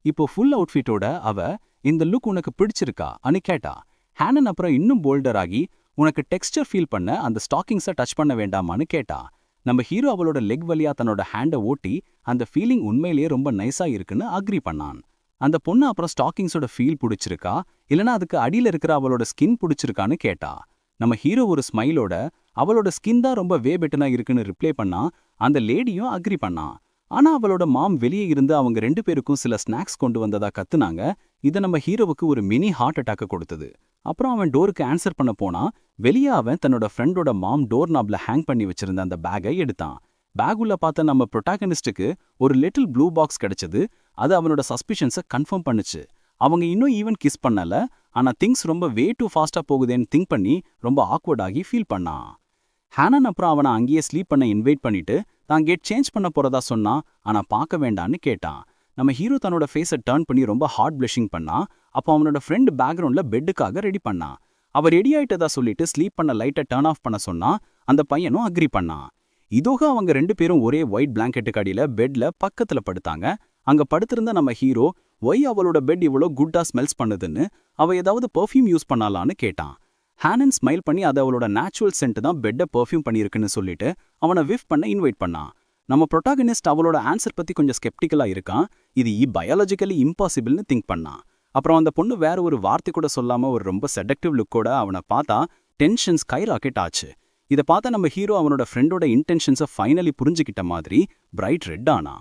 இப்போ ஃபுல் அவுட்ஃபிட்டோட அவ இந்த லுக் உனக்கு பிடிச்சிருக்கா அனு கேட்டா. ஹேனன் அப்புறம் இன்னும் போல்டர் ஆகி உனக்கு டெக்ஸ்டர் ஃபீல் பண்ண அந்த ஸ்டாக்கிங்ஸை டச் பண்ண வேண்டாமான்னு கேட்டா. நம்ம ஹீரோ அவளோட லெக் வழியா தன்னோட ஹேண்டை ஓட்டி அந்த ஃபீலிங் உண்மையிலேயே ரொம்ப நைஸா இருக்குன்னு அக்ரி பண்ணான். அந்த பொண்ணு அப்புறம் ஸ்டாக்கிங்ஸோட ஃபீல் பிடிச்சிருக்கா இல்லனா அதுக்கு அடியில இருக்கிற அவளோட ஸ்கின் பிடிச்சிருக்கான்னு கேட்டா. நம்ம ஹீரோ ஒரு ஸ்மைலோட அவளோட ஸ்கின் தான் ரொம்ப வே பெட்டனா இருக்குன்னு ரிப்ளை பண்ணா. அந்த லேடியும் அக்ரி பண்ணான். ஆனா அவளோட மாம் வெளியே இருந்து அவங்க 2 பேருக்கும் சில ஸ்நாக்ஸ் கொண்டு வந்ததா கத்துனாங்க. இதை நம்ம ஹீரோவுக்கு ஒரு மினி ஹார்ட் அட்டாக் கொடுத்தது. அப்புறம் அவன் டோருக்கு ஆன்சர் பண்ண போனா வெளியே அவன் தன்னோட ஃப்ரெண்டோட மாம் டோர் நாப்ல ஹேங் பண்ணி வச்சிருந்த அந்த பேக்கை எடுத்தான். பேக் உள்ள பார்த்த நம்ம ப்ரொட்டாகனிஸ்டுக்கு ஒரு லிட்டில் ப்ளூ பாக்ஸ் கிடைச்சது. அது அவனோட சஸ்பிஷன்ஸை கன்ஃபார்ம் பண்ணுச்சு. அவங்க இன்னும் ஈவன் கிஸ் பண்ணல. ஆனா திங்ஸ் ரொம்ப வே டூ ஃபாஸ்டா போகுதேன்னு திங்க் பண்ணி ரொம்ப ஆக்வர்ட் ஆகி ஃபீல் பண்ணான். ஹேனன் அப்புறம் அவனை அங்கேயே ஸ்லீப் பண்ண இன்வைட் பண்ணிட்டு தான் கேட் சேஞ்ச் பண்ண போறதா சொன்னான். ஆனா பார்க்க வேண்டான்னு கேட்டான். நம்ம ஹீரோ தன்னோட ஃபேஸை டர்ன் பண்ணி ரொம்ப ஹார்ட் பிளஷிங் பண்ணான். அப்போ அவனோட ஃப்ரெண்ட் பேக்ரவுண்ட்ல பெட்டுக்காக ரெடி பண்ணான். அவர் ரெடி ஆயிட்டதா சொல்லிட்டு ஸ்லீப் பண்ண லைட்டை டர்ன் ஆஃப் பண்ண சொன்னா. அந்த பையனும் அக்ரி பண்ணான். இதோக அவங்க 2 பேரும் ஒரே ஒயிட் பிளாங்கெட்டுக்கு அடியில பெட்ல பக்கத்துல படுத்தாங்க. அங்க படுத்திருந்த நம்ம ஹீரோ ஒய் அவளோட பெட் இவ்வளோ குட்டா ஸ்மெல்ஸ் பண்ணுதுன்னு அவ ஏதாவது பெர்ஃப்யூம் யூஸ் பண்ணலான்னு கேட்டான். ஹேனன் ஸ்மைல் பண்ணி அது அவளோட நேச்சுரல் சென்ட் தான் பெட்டை பெர்ஃப்யூம் பண்ணியிருக்குன்னு சொல்லிட்டு அவனை விஃப் பண்ண இன்வைட் பண்ணான். நம்ம ப்ரொட்டாகனிஸ்ட் அவளோட ஆன்சர் பத்தி கொஞ்சம் ஸ்கெப்டிக்கலா இருக்கான். இது பயாலஜிக்கலி இம்பாசிபிள்னு திங்க் பண்ணான். அப்புறம் அந்த பொண்ணு வேற ஒரு வார்த்தை கூட சொல்லாம ஒரு ரொம்ப செடக்டிவ் லுக்கோட அவனை பார்த்தா டென்ஷன் ஸ்கை ராக்கெட் ஆச்சு. இதை பார்த்த நம்ம ஹீரோ அவனோட ஃப்ரெண்டோட இன்டென்ஷன்ஸை ஃபைனலி புரிஞ்சுக்கிட்ட மாதிரி பிரைட் ரெட் ஆனா.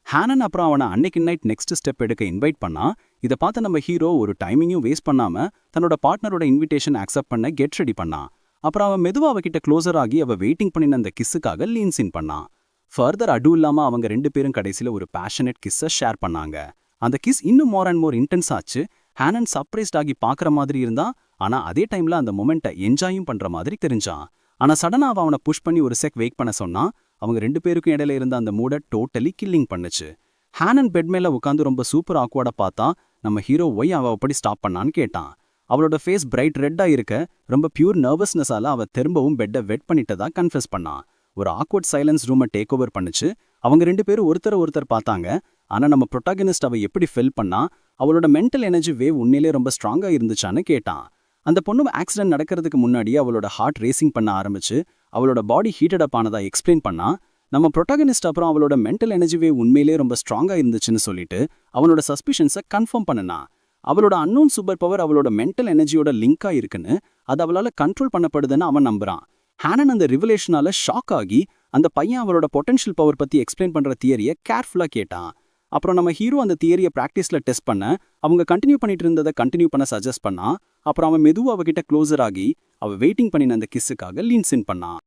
ஹேனன் அப்புறம் அவனை அன்னைக்கு நைட் நெக்ஸ்ட் ஸ்டெப் எடுக்க இன்வைட் பண்ணா. இதை பார்த்த நம்ம ஹீரோ ஒரு டைமிங்கும் வேஸ்ட் பண்ணாம தன்னோட பார்ட்னரோட இன்விடேஷன் அக்செப்ட் பண்ண கெட் ரெடி பண்ணான். அப்புறம் அவன் மெதுவா அவகிட்ட க்ளோசர் ஆகி அவ வெயிட்டிங் பண்ணின அந்த கிஸ்ஸுக்காக லீன்ஸ் இன் பண்ணான். ஃபர்தர் அடு இல்லாம அவங்க 2 பேரும் கடைசியில ஒரு பேஷனட் கிஸ்ஸை ஷேர் பண்ணாங்க. அந்த கிஸ் இன்னும் மோர் அண்ட் மோர் இன்டென்ஸ் ஆச்சு. ஹேனன் சர்ப்ரைஸ்ட் ஆகி பார்க்குற மாதிரி இருந்தான். ஆனா அதே டைம்ல அந்த மொமெண்ட்டை என்ஜாயும் பண்ற மாதிரி தெரிஞ்சான். ஆனா சடனா அவனை புஷ் பண்ணி ஒரு செக் வெயிட் பண்ண சொன்னா. அவங்க 2 பேருக்கும் இடையில இருந்த அந்த மூடை டோட்டலி கில்லிங் பண்ணுச்சு. ஹேனன் பெட் மேல உட்காந்து ரொம்ப சூப்பர் ஆக்வர்டா பார்த்தா. நம்ம ஹீரோ ஒய் அவ அப்படி ஸ்டாப் பண்ணான்னு கேட்டான். அவளோட ஃபேஸ் பிரைட் ரெட்டா இருக்க ரொம்ப பியூர் நர்வஸ்னஸால அவ திரும்பவும் பெட்டை வெட் பண்ணிட்டதா கன்ஃபெஸ் பண்ணான். ஒரு ஆக்வர்ட் சைலன்ஸ் ரூமை டேக் ஓவர் பண்ணுச்சு. அவங்க 2 பேரும் ஒருத்தர் பார்த்தாங்க. ஆனா நம்ம ப்ரொட்டாகனிஸ்ட் அவ எப்படி ஃபெல் பண்ணா அவளோட மென்டல் எனர்ஜி வேவ் உண்மையிலே ரொம்ப ஸ்ட்ராங்கா இருந்துச்சான்னு கேட்டான். அந்த பொண்ணு ஆக்சிடென்ட் நடக்கிறதுக்கு முன்னாடி அவளோட ஹார்ட் ரேசிங் பண்ண ஆரம்பிச்சு அவளோட பாடி ஹீட்டட் அப் ஆனதா எக்ஸ்பிளைன் பண்ணா. நம்ம ப்ரொட்டாகனிஸ்ட் அப்புறம் அவளோட மென்டல் எனர்ஜி வேவ் உண்மையிலே ரொம்ப ஸ்ட்ராங்கா இருந்துச்சுன்னு சொல்லிட்டு அவனோட சஸ்பிஷன்ஸை கன்ஃபார்ம் பண்ணனா. அவளோட அன்னோன் சூப்பர் பவர் அவளோட மென்டல் எனர்ஜியோட லிங்கா இருக்குன்னு, அது அவளால கண்ட்ரோல் பண்ணப்படுதுன்னு அவன் நம்புறான். ஹானன் அந்த ரிவலேஷனால ஷாக் ஆகி அந்த பையன் அவளோட பொட்டன்ஷியல் பவர் பத்தி எக்ஸ்பிளைன் பண்ற தியரியை கேர்ஃபுல்லா கேட்டான். அப்புறம் நம்ம ஹீரோ அந்த தியரியை பிராக்டிஸ்ல டெஸ்ட் பண்ண அவங்க கண்டினியூ பண்ணிட்டு இருந்ததை கண்டினியூ பண்ண சஜஸ்ட் பண்ணா. அப்புறம் அவன் மெதுவா அவகிட்ட க்ளோசர் ஆகி அவ வெயிட்டிங் பண்ணின அந்த கிஸ்ஸுக்காக லீன்ஸ் இன் பண்ணான்.